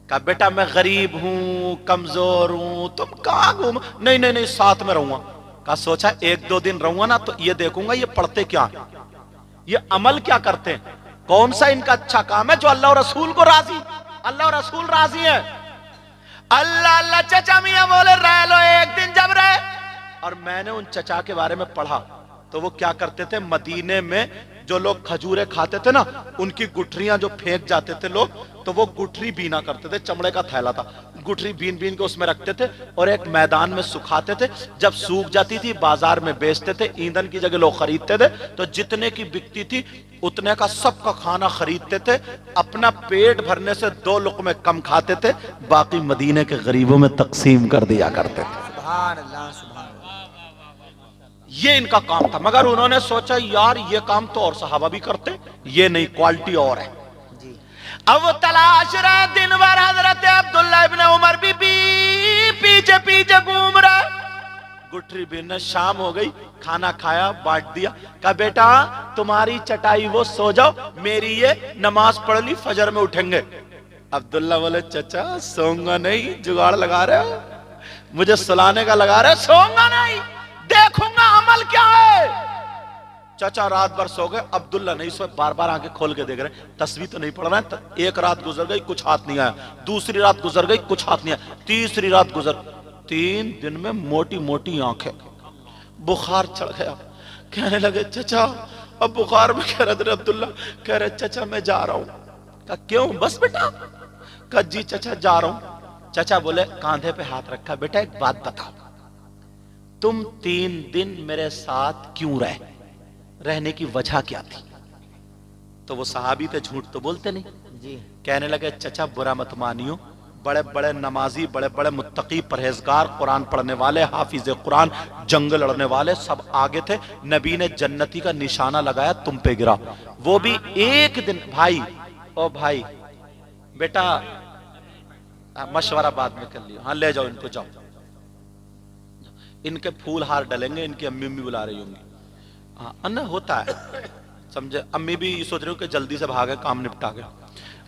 का बेटा मैं गरीब हूं, कमजोर हूं, तुम कहां घूम? नहीं नहीं नहीं, साथ में रहूंगा। का सोचा एक दो दिन रहूंगा ना तो ये देखूंगा ये पढ़ते क्या है, ये अमल क्या करते हैं, कौन सा इनका अच्छा काम है जो अल्लाह और रसूल को राजी, अल्लाह और रसूल राजी है। अल्लाह अल्लाह चचा मियां बोले रह लो। एक दिन जब रहे और मैंने उन चचा के बारे में पढ़ा तो वो क्या करते थे, मदीने में जो लोग खजूरें खाते थे ना, उनकी गुठरियां जो फेंक जाते थे लोग, तो वो गुठरी बीना करते थे, चमड़े का थैला था, गुठरी बीन बीन के उसमें रखते थे और एक मैदान में सुखाते थे। जब सूख जाती थी बाजार में बेचते थे, ईंधन की जगह लोग खरीदते थे, तो जितने की बिकती थी उतने का सबका खाना खरीदते थे, अपना पेट भरने से 2 लुक़मे कम खाते थे, बाकी मदीने के गरीबों में तकसीम कर दिया करते थे। सुभान अल्लाह, सुभान अल्लाह। ये इनका काम था, मगर उन्होंने सोचा यार ये काम तो और सहाबा भी करते, ये नहीं, क्वालिटी और है जी। अब वो तलाश रहे, दिन भर हजरत अब्दुल्ला इब्न उमर भी पीछे पीछे घूम रहा। गुठरी बिन, शाम हो गई, खाना खाया, बांट दिया। कहा बेटा तुम्हारी चटाई वो, सो जाओ, मेरी ये नमाज पढ़ ली, फजर में उठेंगे। अब्दुल्ला बोले चचा सोऊंगा नहीं, जुगाड़ लगा रहे हो, मुझे सुलाने का लगा रहे, सोऊंगा नहीं, देखूंगा अमल क्या है। चाचा रात भर सो गए, अब्दुल्ला नहीं सोए, बार बार आंखें खोल के देख रहे, तस्वीर तो नहीं पढ़ रहे हैं। एक रात गुजर गई, कुछ हाथ नहीं आया, दूसरी रात गुजर गई, कुछ हाथ नहीं आया, तीसरी रात गुजर, 3 दिन में मोटी मोटी आंखें, बुखार चढ़ गया। कहने लगे चचा अब बुखार में, कह रहे अब्दुल्ला, कह रहे चचा मैं जा रहा हूं। कहा क्यों? बस बेटा। कहा जी चचा जा रहा हूं। चचा बोले, कांधे पे हाथ रखा, बेटा एक बात बताओ, तुम 3 दिन मेरे साथ क्यों रहे, रहने की वजह क्या थी? तो वो सहाबी थे, झूठ तो बोलते नहीं जी। कहने लगे चचा बुरा मत मानियो, बड़े बड़े नमाजी, बड़े बड़े मुत्तकी, परहेजगार, कुरान पढ़ने वाले, हाफिज कुरान, जंग लड़ने वाले सब आगे थे। नबी ने जन्नती का निशाना लगाया, तुम पे गिरा। वो भी एक दिन। भाई ओ भाई बेटा, मशवरा बाद में कर लियो, हाँ ले जाओ इनको, जाओ। इनके फूल हार डलेंगे, इनकी अम्मी अम्मी बुला रही होंगी। हाँ अन्ना होता है, समझे। अम्मी भी सोच रही हो कि जल्दी से भागे, काम निपटा के,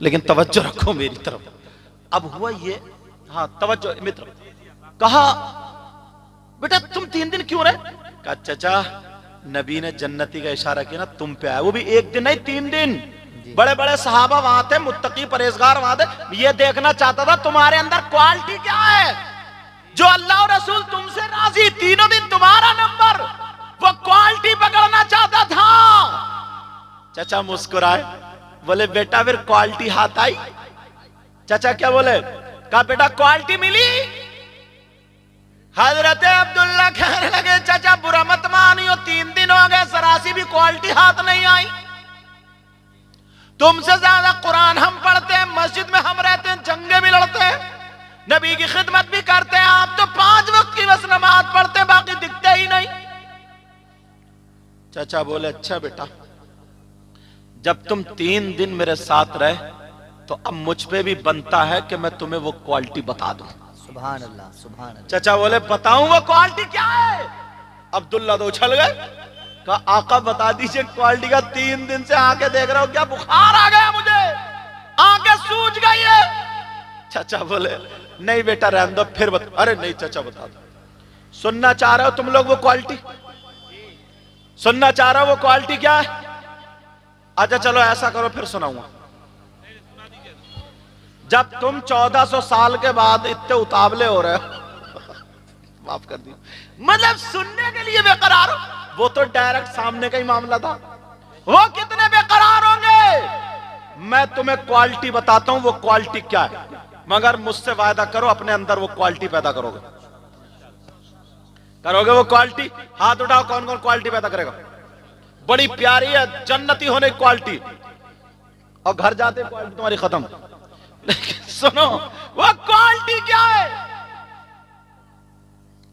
लेकिन तवज्जो रखो मेरी तरफ। अब हुआ ये, हाँ तवज्जो मित्र। कहा बेटा तुम 3 दिन क्यों रहे? कहा चाचा नबी ने जन्नती का इशारा किया ना, तुम पे आया। वो भी एक दिन नहीं, 3 दिन। बड़े बड़े सहाबा वहां थे, मुत्तकी परहेजगार वहां थे। ये देखना चाहता था तुम्हारे अंदर क्वालिटी क्या है, जो अल्लाह और रसूल तुमसे राजी। 3 दिन तुम्हारा नंबर, वो क्वालिटी पकड़ना चाहता था। चाचा मुस्कुराए, बोले बेटा फिर क्वालिटी हाथ आई? चाचा क्या बोले? कहा बेटा क्वालिटी मिली? हजरत अब्दुल्ला कहने लगे चाचा बुरा मत मानियो, 3 दिन हो गए सरासी भी क्वालिटी हाथ नहीं आई। तुमसे ज्यादा कुरान हम पढ़ते हैं, मस्जिद में हम रहते हैं, जंगे भी लड़ते हैं, नबी की खिदमत भी करते हैं। आप तो 5 वक्त की बस नमाज पढ़ते हैं, बाकी दिखते ही नहीं। चाचा बोले अच्छा बेटा, जब तुम 3 दिन मेरे साथ रहे तो अब मुझ पे भी बनता है कि मैं तुम्हें वो क्वालिटी बता दूं। सुभान अल्लाह, सुभान अल्लाह। चाचा बोले बताऊं वो क्वालिटी क्या है? अब्दुल्ला तो उछल गए, कहा आका बता दीजिए क्वालिटी का। 3 दिन से आके देख रहा हूं, क्या बुखार आ गया मुझे, आंखें सूज गई है। चाचा बोले नहीं बेटा रहने दो, फिर बता। अरे नहीं चाचा बता दो। सुनना चाह रहे हो तुम लोग वो क्वालिटी? सुनना चाह रहे हो वो क्वालिटी क्या है? अच्छा चलो ऐसा करो, फिर सुनाऊंगा। जब तुम 1400 साल के बाद इतने उतावले हो रहे हो, माफ कर दिया, मतलब सुनने के लिए बेकरार हो, वो तो डायरेक्ट सामने का ही मामला था। वो कितने बेकरार होंगे? मैं तुम्हें क्वालिटी बताता हूं, वो क्वालिटी क्या है, मगर मुझसे वायदा करो अपने अंदर वो क्वालिटी पैदा करोगे। करोगे वो क्वालिटी? हाथ उठाओ, कौन कौन क्वालिटी पैदा करेगा? बड़ी प्यारी है जन्नती होने की क्वालिटी, और घर जाते क्वालिटी तुम्हारी खत्म। लेकिन सुनो वो क्वालिटी क्या है?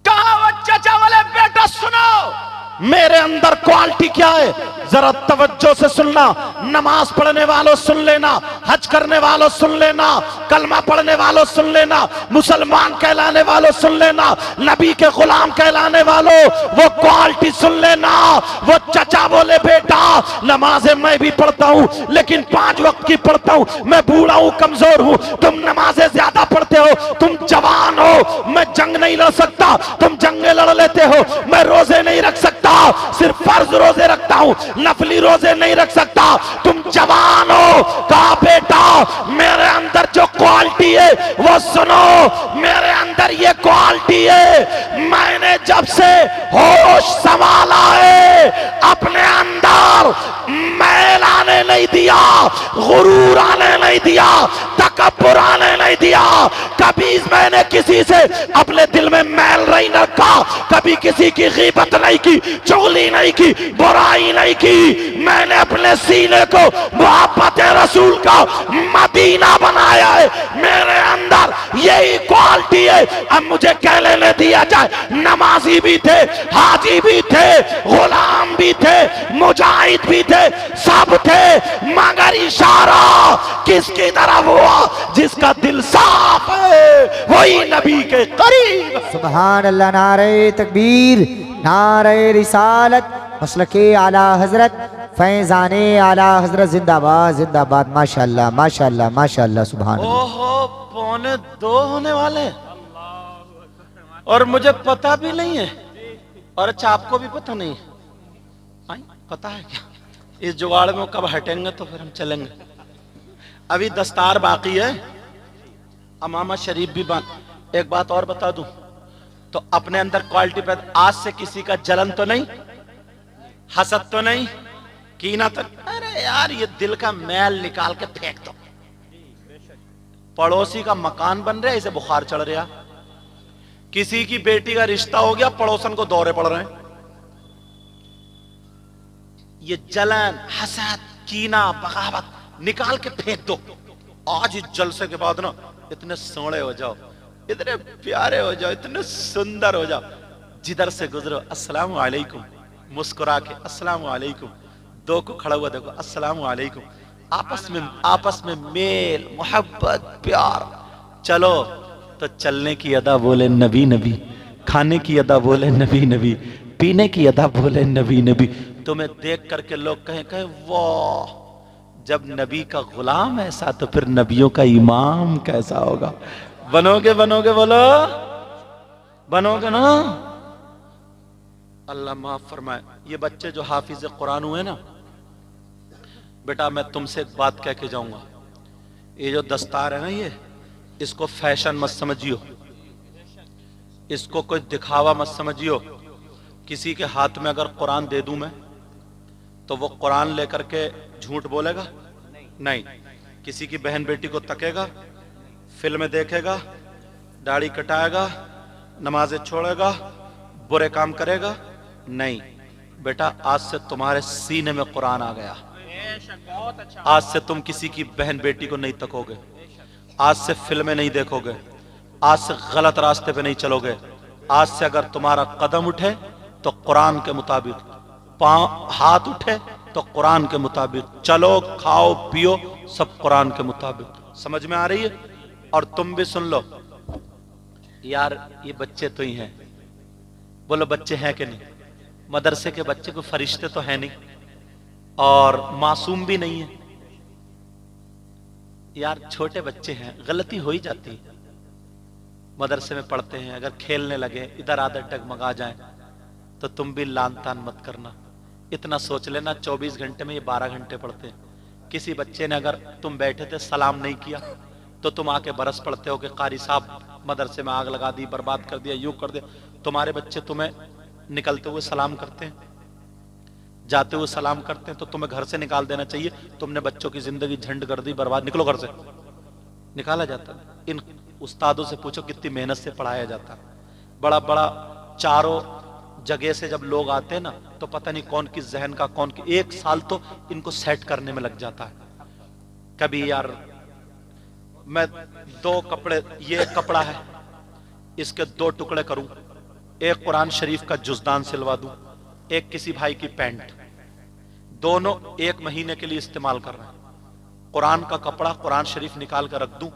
कहा वो चाचा वाले बेटा सुनो मेरे अंदर क्वालिटी क्या है, जरा तवज्जो से सुनना। नमाज पढ़ने वालों सुन लेना, हज करने वालों सुन लेना, कलमा पढ़ने वालों सुन लेना, मुसलमान कहलाने वालों सुन लेना, नबी के गुलाम कहलाने वालों वो क्वालिटी सुन लेना। वो चचा बोले बेटा नमाजें मैं भी पढ़ता हूं, लेकिन 5 वक्त की पढ़ता हूं, मैं बूढ़ा हूं, कमजोर हूं, तुम नमाजें ज्यादा पढ़ते हो, तुम जवान हो, मैं जंग नहीं लड़ सकता, तुम जंगे लड़ लेते हो, मैं रोजे नहीं रख सकता, सिर्फ फर्ज रोजे रखता हूं, नफली रोजे नहीं रख सकता, तुम जवान हो। कहा बेटा मेरे अंदर जो क्वालिटी है वो सुनो, मेरे अंदर ये क्वालिटी है, मैंने जब से होश संभाला है अपने अंदर मैल आने नहीं दिया, गुरूर आने नहीं दिया, तकब्बुर आने नहीं दिया। कभी मैंने किसी से अपने दिल में मैल नहीं रखा, कभी किसी की गीबत नहीं की, चुगली नहीं की, बुराई नहीं की। मैंने अपने सीने को मोहब्बत रसूल का मदीना बनाया है, मेरे अंदर यही क्वालिटी है। अब मुझे कह लेने दिया जाए, नमाजी भी थे, हाजी भी थे, गुलाम भी थे, मुजाहिद भी थे, सब थे, मगर इशारा किसकी तरफ हुआ? जिसका दिल साफ है वही नबी के करीब। सुभान अल्लाह। नारे तकबीर, नारे रिसालत, मसलके आला हजरत, फैजाने आला हजरत जिंदाबाद जिंदाबाद। माशाअल्लाह माशाअल्लाह माशाअल्लाह। सुभान अल्लाह। ओहो 1:45 होने वाले, और मुझे पता भी नहीं है, और अच्छा आपको भी पता नहीं है? पता है क्या इस जुगाड़ में कब हटेंगे तो फिर हम चलेंगे। अभी दस्तार बाकी है, अमामा शरीफ भी बांध। एक बात और बता दूं, तो अपने अंदर क्वालिटी पर आज से किसी का जलन तो नहीं, हसद तो नहीं, कीना तो, अरे यार ये दिल का मैल निकाल के फेंक दो। पड़ोसी का मकान बन रहा है, इसे बुखार चढ़ रहा, किसी की बेटी का रिश्ता हो गया, पड़ोसन को दौरे पड़ रहे हैं। ये जलन, हसद, कीना, बगावत निकाल के फेंक दो। आज इस जलसे के बाद ना इतने सोने हो जाओ, इतने प्यारे हो जाओ, इतने सुंदर हो जाओ, जिधर से गुजरो अस्सलाम वालेकुम, मुस्कुरा के अस्सलाम वालेकुम, दो को खड़ा हुआ देखो अस्सलाम वालेकुम, आपस में मेल मोहब्बत प्यार। चलो तो चलने की अदा बोले नबी नबी, खाने की अदा बोले नबी नबी, पीने की अदा बोले नबी नबी। तुम्हें देख करके लोग कहें वाह, जब नबी का गुलाम ऐसा तो फिर नबियों का इमाम कैसा होगा। बनोगे बनोगे बोलो, बनोगे ना। अल्लाह माफ फरमाए। ये बच्चे जो हाफिज कुरान हुए ना, बेटा मैं तुमसे एक बात कह के जाऊंगा, ये जो दस्तार है ना, ये इसको फैशन मत समझियो, इसको कोई दिखावा मत समझियो। किसी के हाथ में अगर कुरान दे दूं मैं, तो वो कुरान लेकर के झूठ बोलेगा? नहीं। किसी की बहन बेटी को तकेगा, फिल्म देखेगा, दाढ़ी कटाएगा, नमाजें छोड़ेगा, बुरे काम करेगा? नहीं। बेटा आज से तुम्हारे सीने में कुरान आ गया। आज से तुम किसी की बहन बेटी को नहीं तकोगे, आज से फिल्में नहीं देखोगे, आज से गलत रास्ते पे नहीं चलोगे। आज से अगर तुम्हारा कदम उठे तो कुरान के मुताबिक, पांव हाथ उठे तो कुरान के मुताबिक, चलो खाओ पियो सब कुरान के मुताबिक। समझ में आ रही है? और तुम भी सुन लो यार, ये बच्चे तो ही हैं। बोलो बच्चे हैं कि नहीं? मदरसे के बच्चे को फरिश्ते तो है नहीं, और मासूम भी नहीं है यार, छोटे बच्चे हैं, गलती हो ही जाती है। मदरसे में पढ़ते हैं, अगर खेलने लगे, इधर आदत डगमगा जाए तो तुम भी लान तान मत करना। इतना सोच लेना 24 घंटे में ये 12 घंटे पढ़ते हैं। किसी बच्चे ने अगर तुम बैठे थे सलाम नहीं किया तो तुम आके बरस पड़ते हो कि कारी साहब मदरसे में आग लगा दी, बर्बाद कर दिया, यूं कर दिया। तुम्हारे बच्चे तुम्हें निकलते हुए सलाम करते हैं, जाते हुए सलाम करते हैं, तो तुम्हें घर से निकाल देना चाहिए। तुमने बच्चों की जिंदगी झंड कर दी, बर्बाद, निकलो घर से। निकाला जाता है। इन उस्तादों से पूछो कितनी मेहनत से पढ़ाया जाता है। बड़ा बड़ा चारों जगह से जब लोग आते हैं ना, तो पता नहीं कौन किस जहन का, कौन की, 1 साल तो इनको सेट करने में लग जाता है। कभी यार मैं 2 कपड़े, ये कपड़ा है इसके 2 टुकड़े करूं, एक कुरान शरीफ का जुजदान सिलवा दूं, एक किसी भाई की पैंट, दोनों 1 महीने के लिए इस्तेमाल कर रहे हैं। कुरान का कपड़ा कुरान शरीफ निकाल कर रख दूं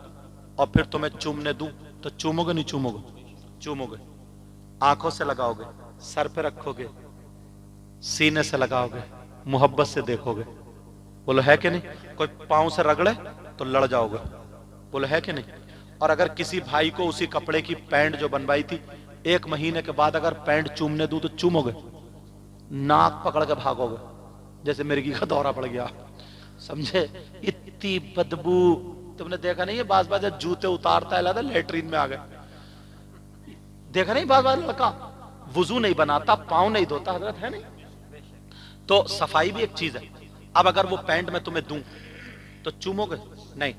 और फिर तुम्हें चूमने दूं, तो चूमोगे नहीं चूमोगे? चूमोगे। आंखों से लगाओगे, सर पे रखोगे, सीने से लगाओगे, मोहब्बत से देखोगे। बोलो है कि नहीं? कोई पांव से रगड़े तो लड़ जाओगे। बोलो है कि नहीं? और अगर किसी भाई को उसी कपड़े की पैंट जो बनवाई थी 1 महीने के बाद अगर पैंट चूमने दूं तो चूमोगे? नाक पकड़ के भागोगे जैसे मिर्गी का दौरा पड़ गया। समझे? इतनी बदबू। तुमने देखा नहीं है बाज बाज जूते उतारता है, लगा लेटरीन में आ गए। देखा नहीं बाज बाज लड़का वुजू नहीं बनाता, पांव नहीं धोता, हजरत है नहीं? तो सफाई भी एक चीज है। अब अगर वो पैंट मैं तुम्हें दूं तो चूमोगे? नहीं।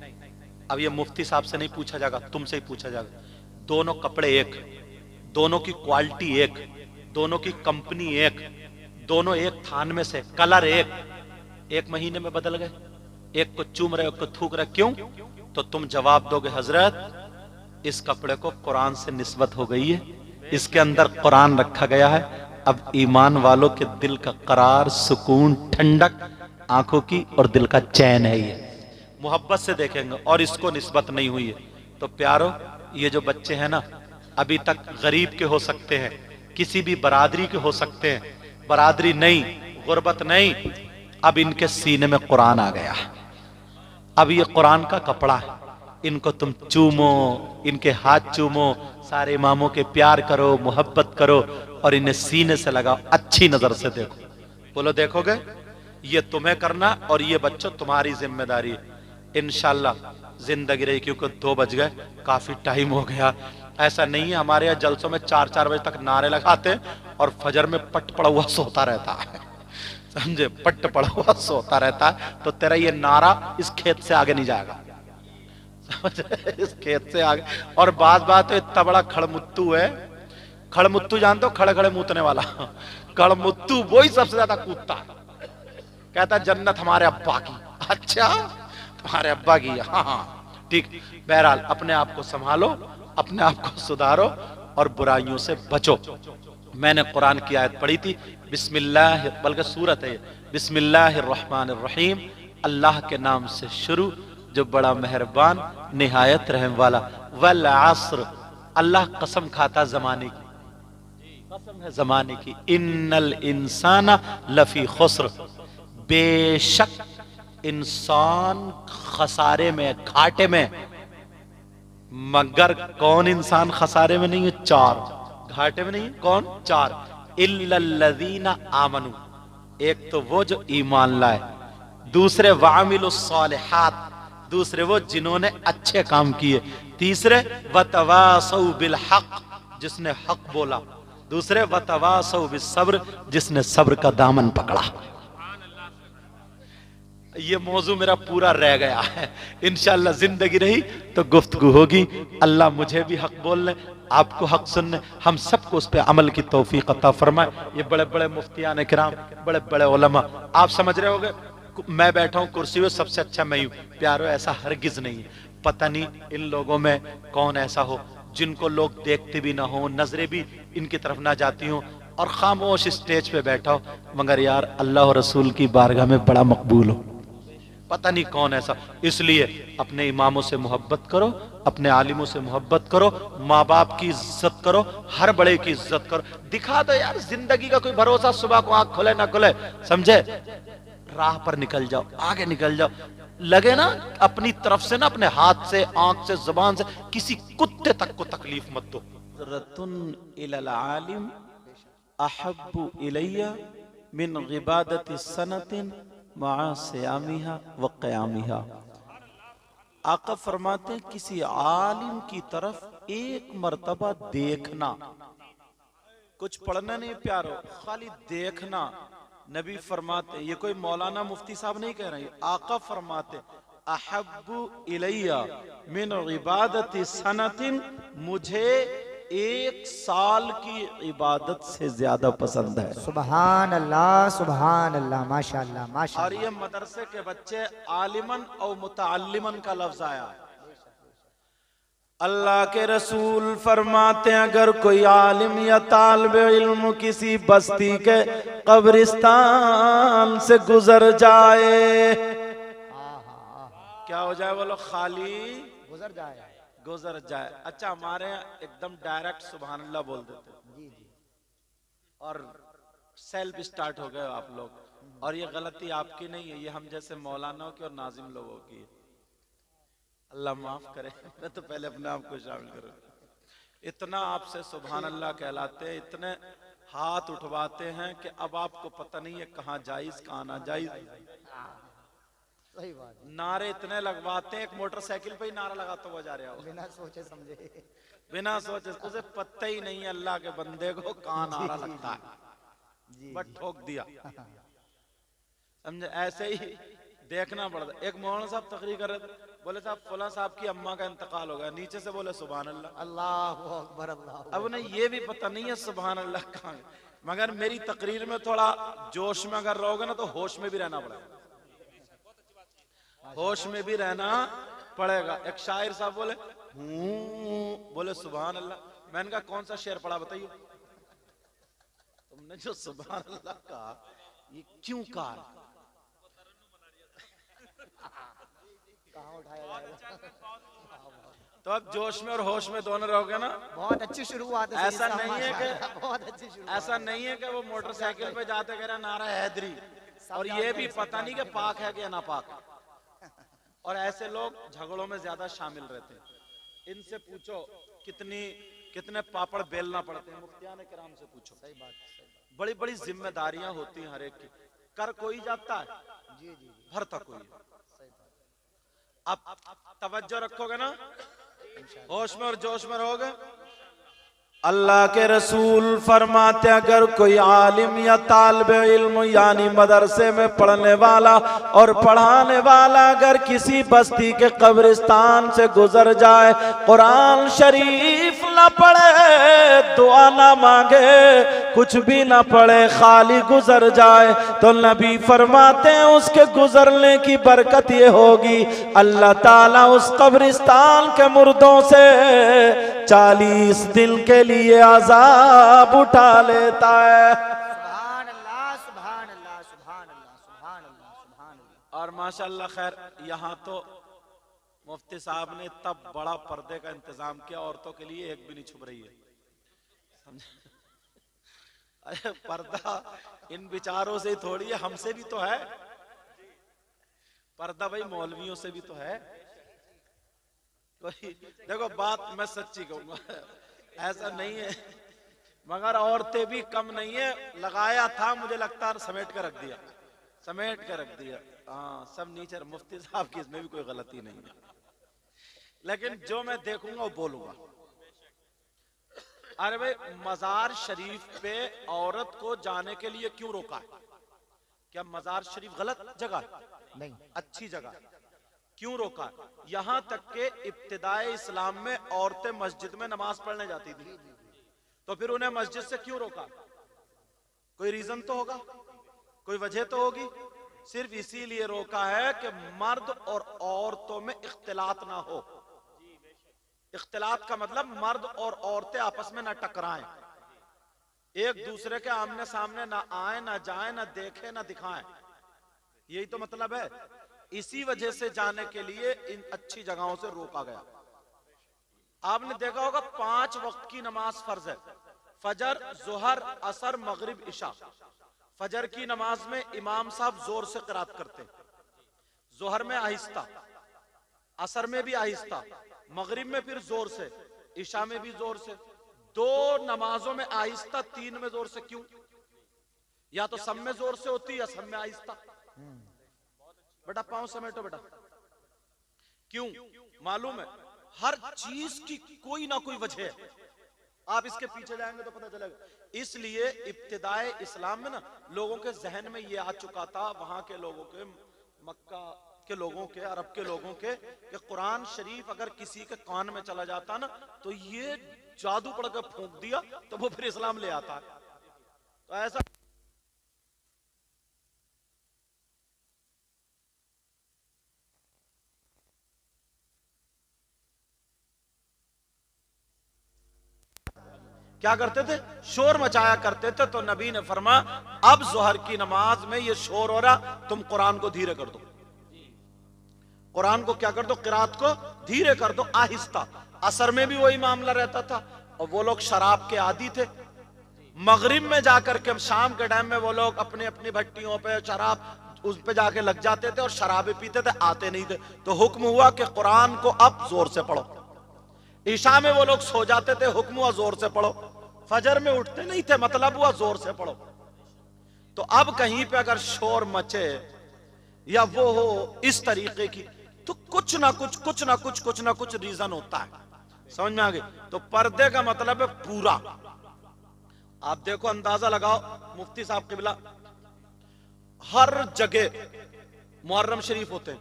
अब ये मुफ्ती साहब से नहीं पूछा जाएगा, तुमसे ही पूछा जाएगा। दोनों कपड़े एक, दोनों की क्वालिटी एक, दोनों की कंपनी एक, दोनों एक थान में से, कलर एक, 1 महीने में बदल गए। एक को चूम रहे, एक को थूक रहे, क्यों? तो तुम जवाब दोगे हजरत इस कपड़े को कुरान से निस्बत हो गई है, इसके अंदर कुरान रखा गया है। अब ईमान वालों के दिल का करार, सुकून, ठंडक, आंखों की और दिल का चैन है। ये मोहब्बत से देखेंगे और इसको निस्बत नहीं हुई है। तो प्यारो, ये जो बच्चे हैं ना, अभी तक गरीब के हो सकते हैं, किसी भी बरादरी के हो सकते हैं, बरादरी नहीं, गुर्बत नहीं, अब इनके सीने में कुरान आ गया। अब ये कुरान का कपड़ा है, इनको तुम चूमो, इनके हाथ चूमो, सारे इमामों के प्यार करो, मोहब्बत करो और इन्हें सीने से लगाओ, अच्छी नजर से देखो। बोलो देखोगे? ये तुम्हें करना और ये बच्चों तुम्हारी जिम्मेदारी है। इंशाल्लाह जिंदगी रही, क्योंकि 2 बज गए, काफी टाइम हो गया। ऐसा नहीं है, हमारे यहाँ जलसों में 4-4 बजे तक नारे लगाते हैं और फजर में पट पड़ा हुआ सोता रहता है। समझे? पट पड़ा हुआ सोता रहता है। तो तेरा ये नारा इस खेत से आगे नहीं जाएगा, समझ? इस खेत से आगे। और बात तो इतना बड़ा खड़मुत्तू है। खड़मुत्तू जानते हो? खड़े खड़े मूतने वाला खड़मुत्तू, वही सबसे ज्यादा कूदता है। कहता जन्नत हमारे अब्बा की। अच्छा, तुम्हारे अब्बा की? हाँ। ठीक। बहरहाल अपने आप को संभालो, अपने आप को सुधारो और बुराइयों से बचो। मैंने कुरान की आयत पढ़ी थी, बिस्मिल्लाह, बल्कि सूरत है, बिस्मिल्लाहिर्रहमानिर्रहीम, अल्लाह के नाम से शुरू जो बड़ा मेहरबान निहायत रहम वाला। वल अस्र, अल्लाह कसम खाता जमाने की, कसम है जमाने की। इन्नल इंसाना लफी खुस्र, बेशक इंसान खसारे में, घाटे में। मगर कौन इंसान खसारे में नहीं है? चार। घाटे में नहीं है कौन? चार। इल्लल्लज़ीना आमनू, एक तो वो जो ईमान लाए, दूसरे वामिलुस्सालिहात, दूसरे वो जिन्होंने अच्छे काम किए, तीसरे वतवासौ बिल हक, जिसने हक बोला, दूसरे वतवासौ बिस्सब्र, जिसने सब्र का दामन पकड़ा। ये मौजू मेरा पूरा रह गया है, इंशाअल्लाह जिंदगी रही तो गुफ्तगू होगी। अल्लाह मुझे भी हक बोलने, आपको हक सुनने, हम सबको उस पर अमल की तौफीक अता फरमाए। ये बड़े बड़े मुफ्तियान किराम, बड़े बड़े उलमा, आप समझ रहे होगे मैं बैठा हूं कुर्सी में, सबसे अच्छा मैं हूं। प्यारो ऐसा हरगिज नहीं है। पता नहीं इन लोगों में कौन ऐसा हो जिनको लोग देखते भी ना हो, नजरें भी इनकी तरफ ना जाती हो, और खामोश स्टेज पे बैठा हो, मगर यार अल्लाह और रसूल की बारगाह में बड़ा मकबूल हो। पता नहीं कौन ऐसा। इसलिए अपने इमामों से मोहब्बत करो, अपने आलिमों से मोहब्बत करो, माँ बाप की इज्जत करो, हर बड़े की इज्जत करो। दिखा दो यार, जिंदगी का कोई भरोसा, सुबह को आंख खुले ना खुले, समझे, राह पर निकल जाओ, आगे निकल जाओ। लगे ना अपनी तरफ से ना, अपने हाथ से, आंख से, जुबान से किसी कुत्ते तक को तकलीफ मत दो। रतुन इलल आलिम अहब्बु इलैया मिन इबादति सनतिन मा सियामिहा व क़यामिहा। आका फरमाते हैं किसी आलिम की तरफ एक मर्तबा देखना, कुछ पढ़ना नहीं प्यारो, खाली देखना। नबी फरमाते, ये कोई मौलाना मुफ्ती साहब नहीं कह रहे, आका फरमाते अहब्बु इलैया मिन इबादति सनतिन, मुझे एक साल की इबादत से ज्यादा पसंद है। सुभान अल्लाह, सुभान अल्लाह, माशाअल्लाह, माशाअल्लाह। और ये मदरसे के बच्चे आलिमन और मुतअल्लिमन का लफ्ज आया। अल्लाह के रसूल फरमाते हैं अगर कोई आलिम या तालिब इल्म किसी बस्ती के कब्रिस्तान से गुजर जाए, क्या हो जाए बोलो? खाली गुजर जाए, गुजर जाए। अच्छा, हमारे यहाँ एकदम डायरेक्ट सुभान अल्लाह बोल देते जी जी, और सेल्फ स्टार्ट हो गए आप लोग, और ये गलती आपकी नहीं है, ये हम जैसे मौलानाओं की और नाजिम लोगों की है। अल्लाह माफ करे, मैं तो पहले अपने आप को शामिल करूँ। इतना आपसे सुभान अल्लाह कहलाते हैं, इतने हाथ उठवाते हैं कि अब आपको पता नहीं है कहाँ जायज कहाँ ना जायज। सही बात, नारे इतने लगवाते हैं, एक मोटरसाइकिल पे ही नारा लगाता हुआ जा रहा हो, बिना सोचे समझे, बिना सोचे, उसे पता ही नहीं है अल्लाह के बंदे को कहाँ नारा लगता है, बट ठोक दिया, समझे। ऐसे ही देखना पड़ता। एक मौलाना साहब तकरीर कर रहे थे, बोले साहब फला साहब की अम्मा का इंतकाल हो गया, नीचे से बोले सुभान अल्लाह, अल्लाहु अकबर, अल्लाह। अब उन्हें ये भी पता नहीं है सुभान अल्लाह कहाँ है। मगर मेरी तकरीर में थोड़ा जोश में अगर रहोगे ना तो होश में भी रहना पड़ेगा, होश में भी रहना पड़ेगा। एक शायर साहब बोले बोले सुभान अल्लाह, मैंने कहा कौन सा शेर पढ़ा बताइए। तुमने जो सुभान अल्लाह कहा ये क्यों कहा? तो अब जोश में और होश में दोनों रहोगे ना। बहुत अच्छी शुरुआत है। ऐसा नहीं है कि बहुत अच्छी शुरुआत, ऐसा नहीं है कि वो मोटरसाइकिल पे जाते कह रहे नारा हैदरी, और ये भी पता नहीं कि पाक है कि नापाक। और ऐसे लोग झगड़ों में ज्यादा शामिल रहते हैं। इनसे पूछो कितने पापड़ बेलना पड़ते हैं, मुफ्तियान किराम से पूछो। सही बात, बड़ी बड़ी जिम्मेदारियां होती हैं हर एक की, कर कोई जाता है, जी जी, भरता कोई। अब तवज्जो रखोगे ना, होश में और जोश में रहोगे। अल्लाह के रसूल फरमाते अगर कोई आलिम या तालिब इल्म यानी मदरसे में पढ़ने वाला और पढ़ाने वाला अगर किसी बस्ती के कब्रिस्तान से गुजर जाए, कुरान शरीफ ना पढ़े, दुआ ना मांगे, कुछ भी ना पढ़े, खाली गुजर जाए, तो नबी फरमाते हैं उसके गुजरने की बरकत ये होगी, अल्लाह ताला उस कब्रिस्तान के मुर्दों से 40 दिन के लिए अजाब उठा लेता है। सुभान अल्लाह, सुभान अल्लाह, सुभान अल्लाह, सुभान अल्लाह, सुभान अल्लाह। और माशाअल्लाह खैर यहाँ तो मुफ्ती साहब ने तब बड़ा पर्दे का इंतजाम किया, औरतों के लिए एक भी नहीं छुप रही है, समझे? अरे पर्दा इन बिचारों से ही थोड़ी है, हमसे भी तो है पर्दा, भाई मौलवियों से भी तो है। कोई देखो बात मैं सच्ची कहूंगा, ऐसा नहीं है, मगर औरतें भी कम नहीं है, लगाया था मुझे लगता है समेट कर रख दिया, समेट कर रख दिया। हाँ सब नीचे, मुफ्ती साहब की इसमें भी कोई गलती नहीं है, लेकिन जो मैं देखूंगा वो बोलूंगा। अरे भाई मजार शरीफ पे औरत को जाने के लिए क्यों रोका है? क्या मजार शरीफ गलत जगह? नहीं, अच्छी जगह। क्यों रोका? यहां तक के इब्तिदाए इस्लाम में औरतें मस्जिद में नमाज पढ़ने जाती थी, तो फिर उन्हें मस्जिद से क्यों रोका? कोई रीजन तो होगा, कोई वजह तो होगी। सिर्फ इसीलिए रोका है कि मर्द और औरतों में इख्तिलात ना हो। इख्तिलात का मतलब मर्द और औरतें आपस में ना टकराएं, एक दूसरे के आमने सामने ना आए, ना जाए, ना देखें, ना दिखाएं, यही तो मतलब है। इसी वजह से जाने के लिए इन अच्छी जगहों से रोका गया। आपने देखा होगा 5 वक्त की नमाज फर्ज है, फजर, जोहर, असर, मगरिब, इशा। फजर की नमाज में इमाम साहब जोर से क़िरात करते हैं, जोहर में आहिस्ता, असर में भी आहिस्ता, मगरिब में फिर जोर से, इशा में भी जोर से। 2 नमाजों में आहिस्ता, 3 में जोर से। क्यों? या तो सब में जोर से होती है या सब में आहिस्ता। बेटा पांव समेटो बेटा। क्यों? मालूम है हर चीज की कोई ना कोई वजह है, आप इसके पीछे जाएंगे तो पता चलेगा। इसलिए इब्तिदाए इस्लाम में ना लोगों के जहन में ये आ चुका था, वहां के लोगों के, मक्का के लोगों के, अरब के लोगों के, कि कुरान शरीफ अगर किसी के कान में चला जाता ना तो ये जादू पड़ कर फूंक दिया तो वो फिर इस्लाम ले आता है। तो ऐसा क्या करते थे? शोर मचाया करते थे। तो नबी ने फरमाया अब जोहर की नमाज में ये शोर हो रहा, तुम कुरान को धीरे कर दो, कुरान को क्या कर दो, क़िरात को धीरे कर दो, आहिस्ता। असर में भी वही मामला रहता था, और वो लोग शराब के आदी थे। मगरिब में जाकर के, शाम के टाइम में वो लोग अपनी अपनी भट्टियों पे शराब उस पे जाके लग जाते थे और शराबे पीते थे, आते नहीं थे। तो हुक्म हुआ कि कुरान को अब जोर से पढ़ो। ईशा में वो लोग सो जाते थे, हुक्म हुआ जोर से पढ़ो। फजर में उठते नहीं थे, मतलब हुआ जोर से पढ़ो। तो अब कहीं पे अगर शोर मचे या वो हो इस तरीके की, तो कुछ ना कुछ रीजन होता है। समझ में आ गई? तो पर्दे का मतलब है पूरा। आप देखो, अंदाजा लगाओ, मुफ्ती साहब किबला हर जगह मुहर्रम शरीफ होते हैं,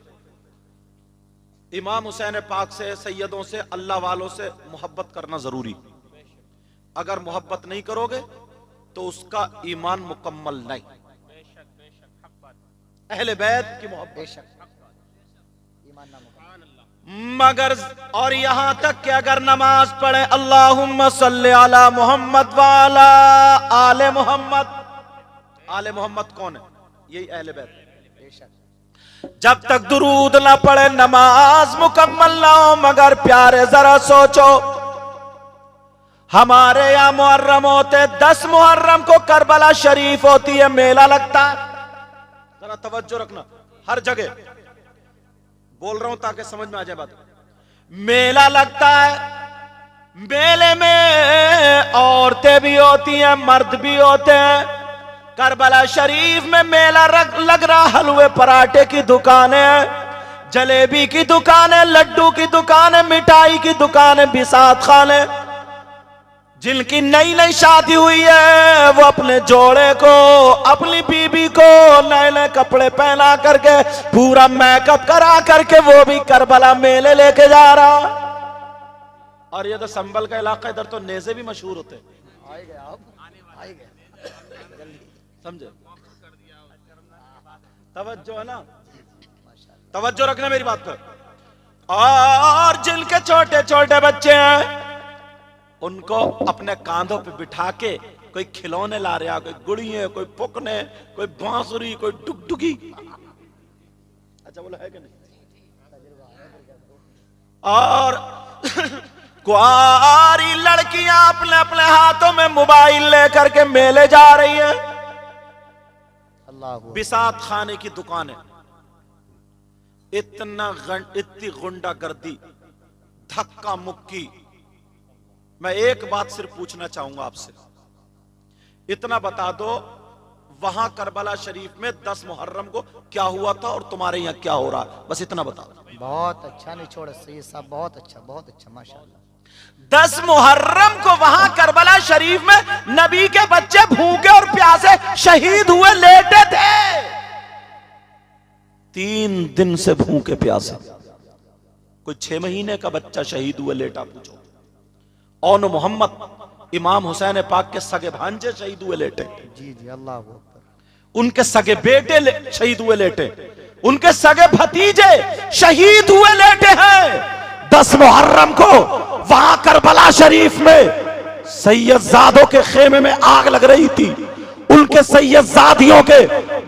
इमाम हुसैन पाक से, सैयदों से, अल्लाह वालों से मोहब्बत करना जरूरी। अगर मोहब्बत नहीं करोगे तो उसका ईमान मुकम्मल नहीं। अहले बैत की मोहब्बत मगर, और यहां तक कि अगर नमाज पढ़े अल्लाहुम्मा सल्ली अला मोहम्मद वाला आले मोहम्मद। आले मोहम्मद कौन है? यही अहले बैत। जब तक दुरूद ना पढ़े नमाज मुकम्मल ना हो। मगर प्यारे जरा सोचो, हमारे यहां मुहर्रम होते, 10 मुहर्रम को करबला शरीफ होती है, मेला लगता है। जरा तवज्जो रखना, हर जगह बोल रहा हूं ताकि समझ में आ जाए बात। मेला लगता है, मेले में औरतें भी होती हैं, मर्द भी होते हैं। करबला शरीफ में मेला लग रहा, हलवे पराठे की दुकानें, जलेबी की दुकानें, लड्डू की दुकानें, मिठाई की दुकानें, बिसात खाने। जिनकी नई नई शादी हुई है वो अपने जोड़े को, अपनी बीबी को नए नए कपड़े पहना करके, पूरा मेकअप करा करके वो भी करबला मेले लेके जा रहा। और ये तो संबल का इलाका, इधर तो नेज़े भी मशहूर होते हैं, समझे? तवज्जो है ना, तवज्जो रखना मेरी बात पर। और जिनके छोटे छोटे बच्चे हैं उनको अपने कांधों पे बिठा के कोई खिलौने ला रहा, कोई गुड़ियां, कोई पुकने, कोई बांसुरी, कोई डुगडुगी। अच्छा बोला है कि नहीं? और कुआरी लड़कियां अपने अपने हाथों में मोबाइल लेकर के मेले जा रही हैं। बिसात खाने की दुकानें, इतनी गुंडागर्दी, धक्का मुक्की। मैं एक बात सिर्फ पूछना चाहूंगा आपसे, इतना बता दो वहां करबला शरीफ में 10 मुहर्रम को क्या हुआ था और तुम्हारे यहाँ क्या हो रहा है, बस इतना बता दो। बहुत अच्छा निचोड़ सही साहब, बहुत अच्छा माशाल्लाह। 10 मुहर्रम को वहां करबला शरीफ में नबी के बच्चे भूखे और प्यासे शहीद हुए, लेटे थे 3 दिन से भूखे प्यासे। कोई 6 महीने का बच्चा शहीद हुए लेटा, पूछो। और मोहम्मद इमाम हुसैन पाक के सगे भांजे शहीद हुए लेटे। जी जी, अल्लाह अकबर। उनके सगे बेटे शहीद हुए लेटे, उनके सगे भतीजे शहीद हुए लेटे हैं। 10 मुहर्रम को वहां करबला शरीफ में सैयदजादों के खेमे में आग लग रही थी। उनके सैयदजादियों के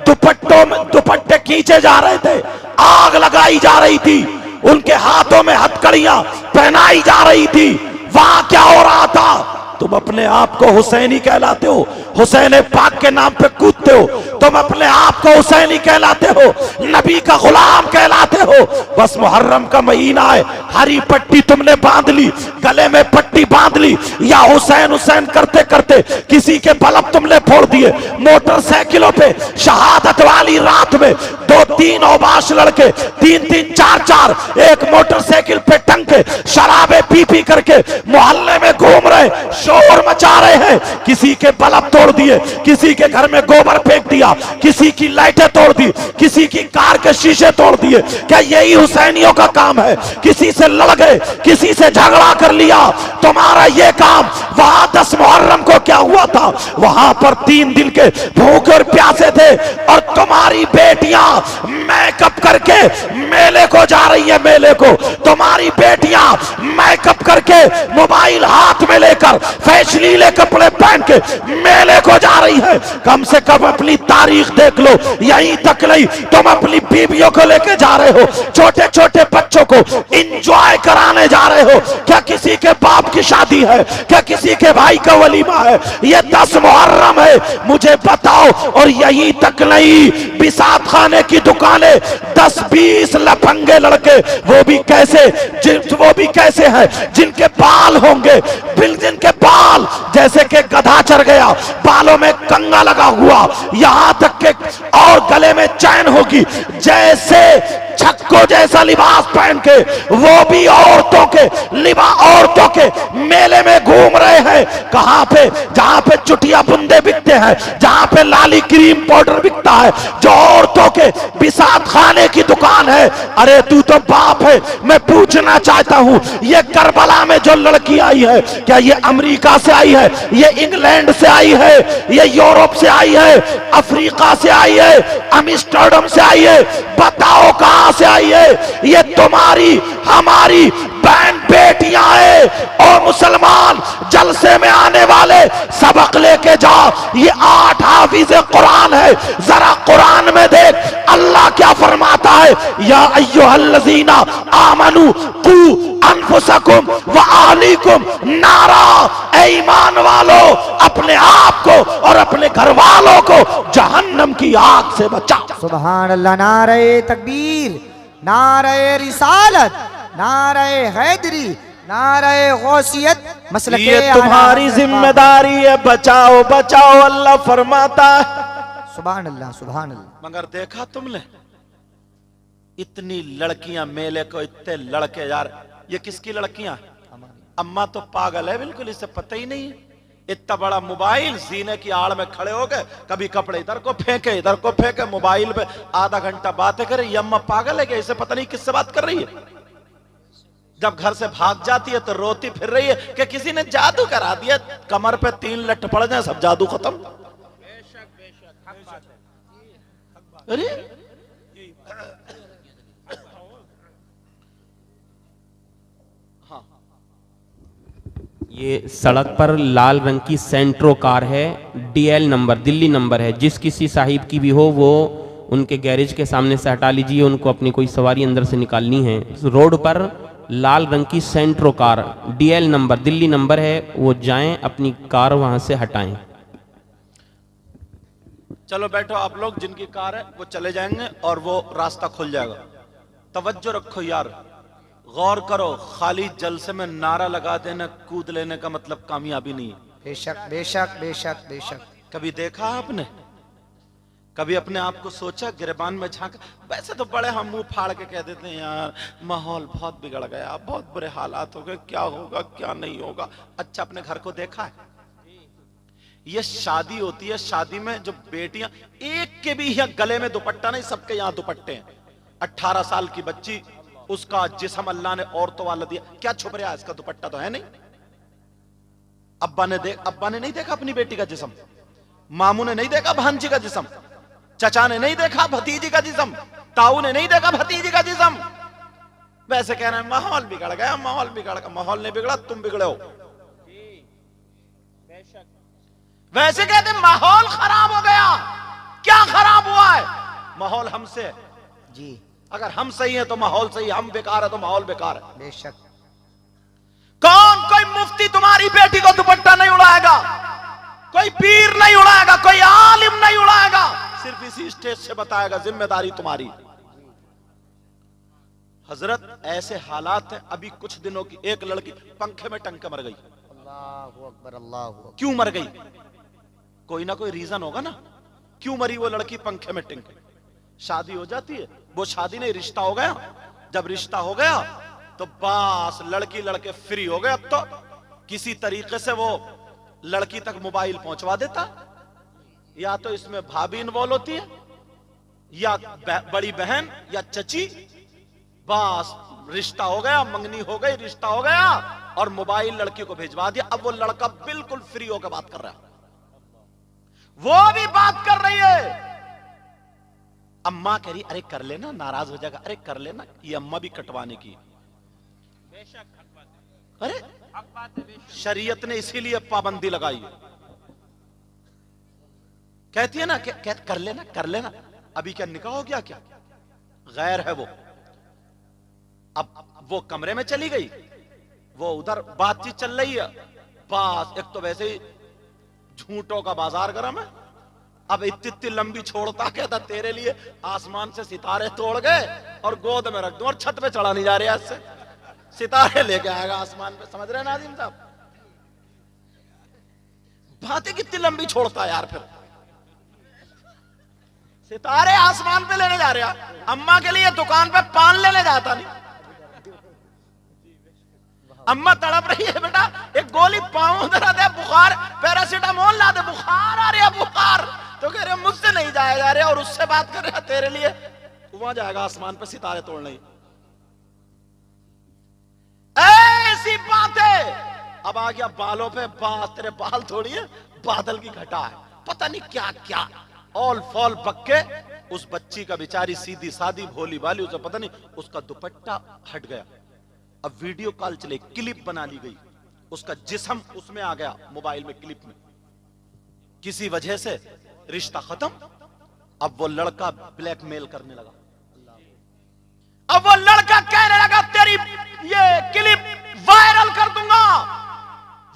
दुपट्टों में दुपट्टे खींचे जा रहे थे, आग लगाई जा रही थी, उनके हाथों में हथकड़ियां पहनाई जा रही थी। वहां क्या हो रहा था? तुम अपने आप को हुसैनी कहलाते हो, हुसैन पाक के नाम पे कूदते हो, तुम अपने आप को हुसैनी कहलाते हो, नबी का गुलाम कहलाते हो। बस मुहर्रम का महीना है, हरी पट्टी तुमने बांध ली, गले में पट्टी बांध ली, या हुसैन हुसैन करते करते किसी के बल्ब तुमने फोड़ दिए। मोटरसाइकिलों पे शहादत वाली रात में 2-3 औबाश लड़के 3-3, 4-4 एक मोटरसाइकिल पे टंग के शराबे पी पी करके मोहल्ले में घूम रहे, शोर मचा रहे हैं। किसी के बल्ब तोड़ दिए, किसी के घर में गोबर फेंक दिया, किसी की लाइटें तोड़ दी, किसी की कार के शीशे तोड़ दिए। क्या यही हुसैनियों का काम है? किसी से लड़ गए, किसी से झगड़ा कर लिया, तुम्हारा ये काम। वहां 10 मुहर्रम को क्या हुआ था? वहां पर 3 दिन के भूखे और प्यासे थे, और तुम्हारी बेटियां मेकअप करके मेले को जा रही है। मेले को तुम्हारी बेटियां मेकअप करके मोबाइल हाथ में लेकर फैशनीले कपड़े पहन के मेले को जा रही है। कम से कम अपनी तारीख देख लो, यहीं तक नहीं तुम अपनी बीवियों को लेके जा रहे हो, छोटे छोटे बच्चों को एंजॉय कराने जा रहे हो। क्या किसी के बाप की शादी है? क्या किसी के भाई का वलीमा है? ये 10 मुहर्रम है, मुझे बताओ। और यहीं तक नहीं, बिसात खाने की दुकानें 10-20 लफंगे लड़के, वो भी कैसे हैं जिनके बाल होंगे, जिनके बाल जैसे कि गधा चढ़ गया, बालों में कंगा लगा हुआ, यहां तक के और गले में चैन होगी, जैसे छक्को जैसा लिबास पहन के वो भी औरतों के मेले में घूम रहे हैं। कहां पे? जहां पे चुटिया बुंदे बिकते हैं, जहां पे लाली क्रीम पाउडर बिकता है, जो औरतों के बिसात खाने की दुकान है। अरे तू तो बाप है, मैं पूछना चाहता हूं, ये करबला में जो लड़की आई है, क्या ये अमेरिका से आई है, ये इंग्लैंड से आई है, ये यूरोप से आई है, अफ्रीका से आई है, एम्स्टर्डम से आई है? बताओ कहां से आई है? ये तुम्हारी हमारी बहन बेटियां हैं। और मुसलमान जलसे में आने वाले सबक लेके जाओ, ये 8 हाफिज कुरान है। जरा कुरान में देख अल्लाह क्या फरमाता है, या अय्युहल्लज़ीना आमनू कू अनफुसकुम व अहलीकुम नारा। ऐ ईमान वालों, अपने आप को और अपने घर वालों को जहन्नम की आग से बचाओ। सुभान अल्लाह। नारे तकबीर, नारे रिसालत, नारे हैदरी, नारे गौसियत। मसलके ये तुम्हारी जिम्मेदारी है, बचाओ बचाओ, अल्लाह फरमाता है। सुभान अल्लाह, सुभान अल्लाह। मगर देखा तुमने, इतनी लड़कियां मेले को, इतने लड़के यार, ये किसकी लड़कियां? अम्मा तो पागल है बिल्कुल, इसे पता ही नहीं है। इतना बड़ा मोबाइल सीने की आड़ में खड़े हो गए, कभी कपड़े इधर को फेंके इधर को फेंके, मोबाइल पे आधा घंटा बातें करे। ये अम्मा पागल है क्या? इसे पता नहीं किससे बात कर रही है। जब घर से भाग जाती है तो रोती फिर रही है कि किसी ने जादू करा दिया, कमर पे 3 लठ पड़ जाए सब जादू खत्म। अरे हाँ, ये सड़क पर लाल रंग की सेंट्रो कार है, DL नंबर, दिल्ली नंबर है। जिस किसी साहिब की भी हो वो उनके गैरेज के सामने से हटा लीजिए, उनको अपनी कोई सवारी अंदर से निकालनी है। रोड पर लाल रंग की Santro car, DL number, Delhi number है, वो जाएं अपनी कार वहां से हटाएं। चलो बैठो आप लोग, जिनकी कार है वो चले जाएंगे और वो रास्ता खुल जाएगा। तवज्जो रखो यार, गौर करो, खाली जलसे में नारा लगा देना, कूद लेने का मतलब कामयाबी नहीं है। बेशक बेशक बेशक बेशक। कभी देखा आपने, कभी अपने आप को सोचा, गिरबान में झांका? वैसे तो बड़े हम मुंह फाड़ के कह देते हैं यार माहौल बहुत बिगड़ गया, बहुत बुरे हालात हो गए, क्या होगा क्या नहीं होगा। अच्छा अपने घर को देखा है? ये शादी होती है, शादी में जो बेटियां, एक के भी यहाँ गले में दुपट्टा नहीं, सबके यहाँ दुपट्टे हैं। 18 साल की बच्ची, उसका जिस्म अल्लाह ने औरतों वाला दिया, क्या छुप रहा है, इसका दुपट्टा तो है नहीं। अब्बा ने नहीं देखा अपनी बेटी का जिस्म, मामू ने नहीं देखा भांजी का जिस्म, चचा ने नहीं देखा भतीजी का जिस्म, ताऊ ने नहीं देखा भतीजी का जिस्म। वैसे कह रहे हैं माहौल बिगड़ गया, माहौल बिगड़ गया। माहौल नहीं बिगड़ा, तुम बिगड़े हो। वैसे कहते माहौल खराब हो गया। क्या खराब हुआ है? माहौल हमसे है जी। अगर हम सही हैं तो माहौल सही, हम बेकार है तो माहौल बेकार है। बेशक। कोई मुफ्ती तुम्हारी बेटी को दुपट्टा नहीं उड़ाएगा, कोई पीर नहीं उड़ाएगा, कोई आलिम नहीं उड़ाएगा, सिर्फ इसी स्टेज से बताएगा जिम्मेदारी तुम्हारी। हजरत ऐसे हालात हैं, अभी कुछ दिनों की एक लड़की पंखे में टंग के मर गई। अल्लाहु अकबर, अल्लाहु अकबर। क्यों मर गई? कोई ना कोई रीजन होगा ना, क्यों मरी वो लड़की पंखे में टिंग के? शादी हो जाती है, वो शादी नहीं रिश्ता हो गया। जब रिश्ता हो गया तो बस लड़की लड़के फ्री हो गए। अब तो किसी तरीके से वो लड़की तक मोबाइल पहुंचवा देता, या तो इसमें भाभी इन्वॉल्व होती है, या बड़ी बहन या चची। बस रिश्ता हो गया, मंगनी हो गई, रिश्ता हो गया और मोबाइल लड़की को भिजवा दिया। अब वो लड़का बिल्कुल फ्री होकर बात कर रहा है, वो भी बात कर रही है। अम्मा कह रही अरे कर लेना, नाराज हो जाएगा, अरे कर लेना। ये अम्मा भी कटवाने की। अरे शरीयत ने इसीलिए पाबंदी लगाई, कहती है ना कर लेना कर लेना। अभी क्या निकाह हो गया क्या? गैर है वो। अब वो कमरे में चली गई, वो उधर बातचीत चल रही है। बस एक तो वैसे ही झूठों का बाजार गरम है। अब इतनी लंबी छोड़ता, कहता तेरे लिए आसमान से सितारे तोड़ गए और गोद में रख दूं और छत पे चढ़ा नहीं जा रहा इससे, सितारे लेके आएगा आसमान पे। समझ रहे नाज़िम साहब? बातें कितनी लंबी छोड़ता है यार। फिर सितारे आसमान पे लेने जा रहा, अम्मा के लिए दुकान पे पान लेने जाता नहीं। अम्मा तड़प रही है, बेटा एक गोली पाँव दे, बुखार, पैरासीटामोल ला दे, बुखार आ रहा, बुखार। तो कह रहे मुझसे नहीं जाया जा रहा, और उससे बात कर रहा तेरे लिए, वहां जाएगा आसमान पे सितारे तोड़ने। ऐसी बात है। अब आ गया बालों पे बात, तेरे बाल थोड़ी है, बादल की घटा है, पता नहीं क्या क्या ऑल फॉल पक्के। उस बच्ची का बेचारी सीधी सादी भोली भाली, उसे पता नहीं, उसका दुपट्टा हट गया। अब वीडियो कॉल चले, क्लिप बना ली गई, उसका जिस्म उसमें आ गया मोबाइल में, क्लिप में। किसी वजह से रिश्ता खत्म। अब वो लड़का ब्लैकमेल करने लगा। अब वो लड़का कहने लगा तेरी ये क्लिप वायरल कर दूंगा,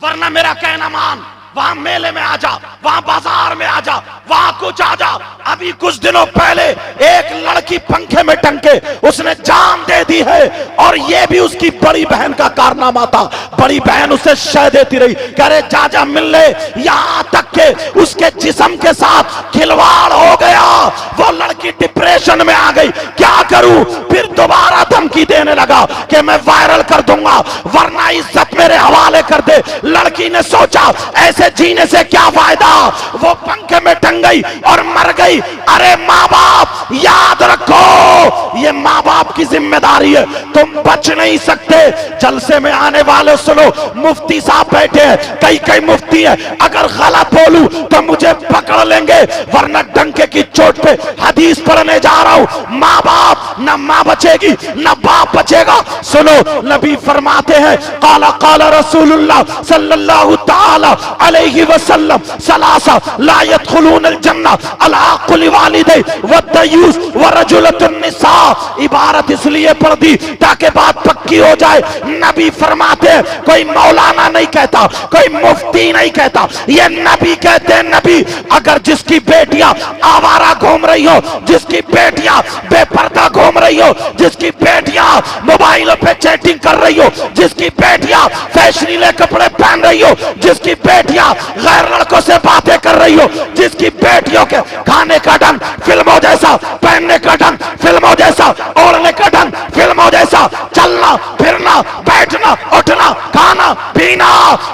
वरना मेरा कहना मान, वहां मेले में आ जा, वहां बाजार में आ जा, वहां कुछ आ जा। अभी कुछ दिनों पहले एक लड़की पंखे में टंग के उसने जान दे दी है, और ये भी उसकी बड़ी बहन का कारनामा था। बड़ी बहन उसे शह देती रही, कह रहे जा जा मिल ले, यहां तक के उसके जिस्म के साथ खिलवाड़ हो गया। वो लड़की डिप्रेशन में आ गई, क्या करूं? फिर दोबारा धमकी देने लगा कि मैं वायरल कर दूंगा वरना इज्जत मेरे हवाले कर दे। लड़की ने सोचा ऐसे जीने से क्या फायदा, वो पंखे में टंग गई और मर गई। अरे माँ बाप याद रखो, ये माँ बाप की जिम्मेदारी है, तुम बच नहीं सकते। जलसे में आने वाले सुनो, मुफ्ती साहब बैठे हैं, कई मुफ्ती है, अगर गलत बोलूं तो मुझे पकड़ लेंगे, वरना डंके की चोट पे हदीस पढ़ने जा रहा हूं। माँ बाप, न माँ बचेगी न बाप बचेगा। सुनो, नबी फरमाते हैं काला काला रसूलुल्लाह सल्लल्लाहु ताला अलैहि वसल्लम सलासा ला यदखुलूनल जन्नह अल-आक़िल वालिदै वद्दयूस वरजुलतुन निसा। इबारत इसलिए पढ़ दी ताकि बात पक्की हो जाए। नबी फरमाते हैं, कोई मौलाना नहीं कहता, कोई मुफ्ती नहीं कहता, ये नबी कहते हैं। नबी, अगर जिसकी बेटियां आवारा घूम रही हो, जिसकी बेटियां बेपर्दा घूम रही हो, जिसकी बेटियां मोबाइलों पे चैटिंग कर रही हो, जिसकी बेटियां फैशनीले कपड़े पहन रही हो, जिसकी बेटियां गैर लड़कों से बातें कर रही हो, जिसकी बेटियों के खाने का ढंग फिल्मों जैसा, पहनने का ढंग फिल्मों जैसा, ओढ़ने का ढंग फिल्मों जैसा, चलना फिरना बैठना उठना खाना पीना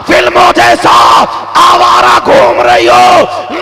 फिल्मों जैसा आवारा घूम रही हो,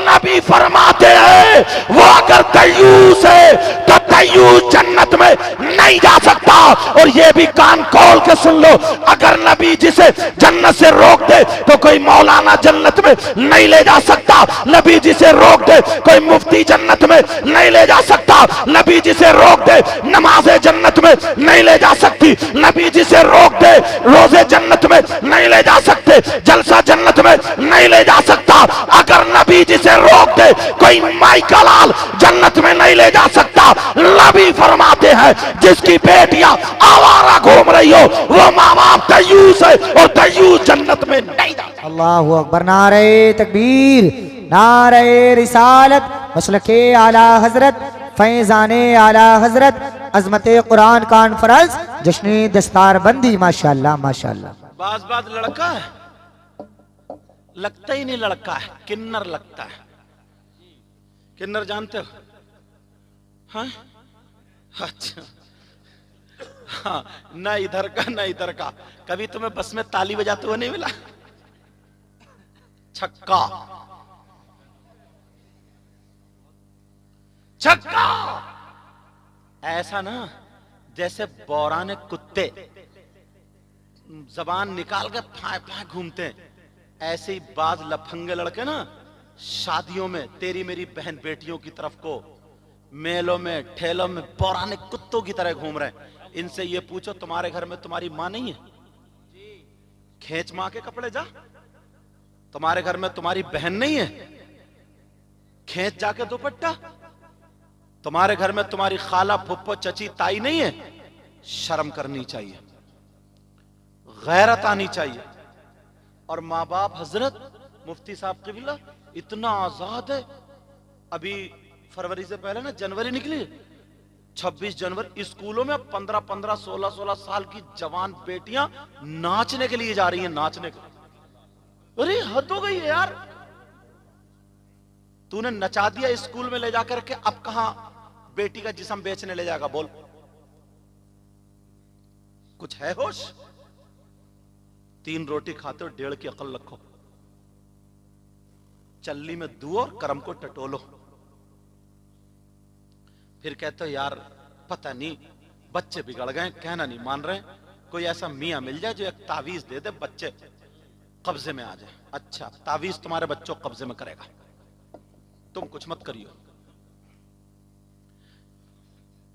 नबी फरमाते हैं वो अगर दयूस है तो दयूस जन्नत में नहीं जा सकता। और ये भी कान खोल के सुन लो, अगर नबी जिसे जन्नत से रोक दे तो कोई मौलाना जन्नत में नहीं ले जा सकता। नबी जिसे रोक दे कोई मुफ्ती जन्नत में नहीं ले जा सकता। नबी जिसे रोक दे नमाज़े जन्नत में नहीं ले जा सकती। नबी जिसे रोक दे रोजे जन्नत में नहीं ले जा सकते, जलसा जन्नत में नहीं ले जा सकता। अगर नबी जिसे रोक दे कोई माई का लाल जन्नत में नहीं ले जा सकता। नबी फरमाते हैं जिसकी बेटियां आवारा घूम रही हो वो माँ बाप दयूस है और दयूस जन्नत में नहीं जा सकता। अल्लाहु अकबर, नारे तकबीर, नारे रिसालत, मसलके आला हजरत, फैजाने आला हजरत, अजमते कुरान कॉन्फ्रेंस, जश्न दस्तारबंदी। माशाअल्लाह माशाअल्लाह। बात लड़का है, लगता ही नहीं लड़का है, किन्नर लगता है। किन्नर जानते हो? हाँ अच्छा, हाँ, न इधर का न इधर का। कभी तुम्हें बस में ताली बजाते हुए नहीं मिला? छक्का छक्का, ऐसा ना जैसे बौराने कुत्ते जबान निकाल के फाय फाय घूमते हैं, ऐसे ही बाज लफंगे लड़के ना शादियों में तेरी मेरी बहन बेटियों की तरफ को मेलों में ठेलों में बौराने कुत्तों की तरह घूम रहे हैं। इनसे ये पूछो तुम्हारे घर में तुम्हारी मां नहीं है? खींच मां के कपड़े जा। तुम्हारे घर में तुम्हारी बहन नहीं है? खींच जाके दुपट्टा। तुम्हारे घर में तुम्हारी खाला फुप्पो चची ताई नहीं है? शर्म करनी चाहिए, गैरत आनी चाहिए। और माँ बाप हजरत मुफ्ती साहब क़िबला इतना आजाद है। अभी फरवरी से पहले ना जनवरी निकली, 26 जनवरी, स्कूलों में 15-15, 16-16 साल की जवान बेटियां नाचने के लिए जा रही हैं, नाचने के लिए। अरे हद हो गई है यार, तूने नचा दिया स्कूल में ले जाकर के, अब कहां बेटी का जिस्म बेचने ले जाएगा? बोल, कुछ है होश? 3 रोटी खाते हो, 1.5 की अकल रखो। चल्ली में दुओ और कर्म को टटोलो। फिर कहते हो यार पता नहीं बच्चे बिगड़ गए, कहना नहीं मान रहे। कोई ऐसा मियां मिल जाए जो एक तावीज दे दे, बच्चे कब्जे में आ जाए। अच्छा, तावीज तुम्हारे बच्चों को कब्जे में करेगा, तुम कुछ मत करियो।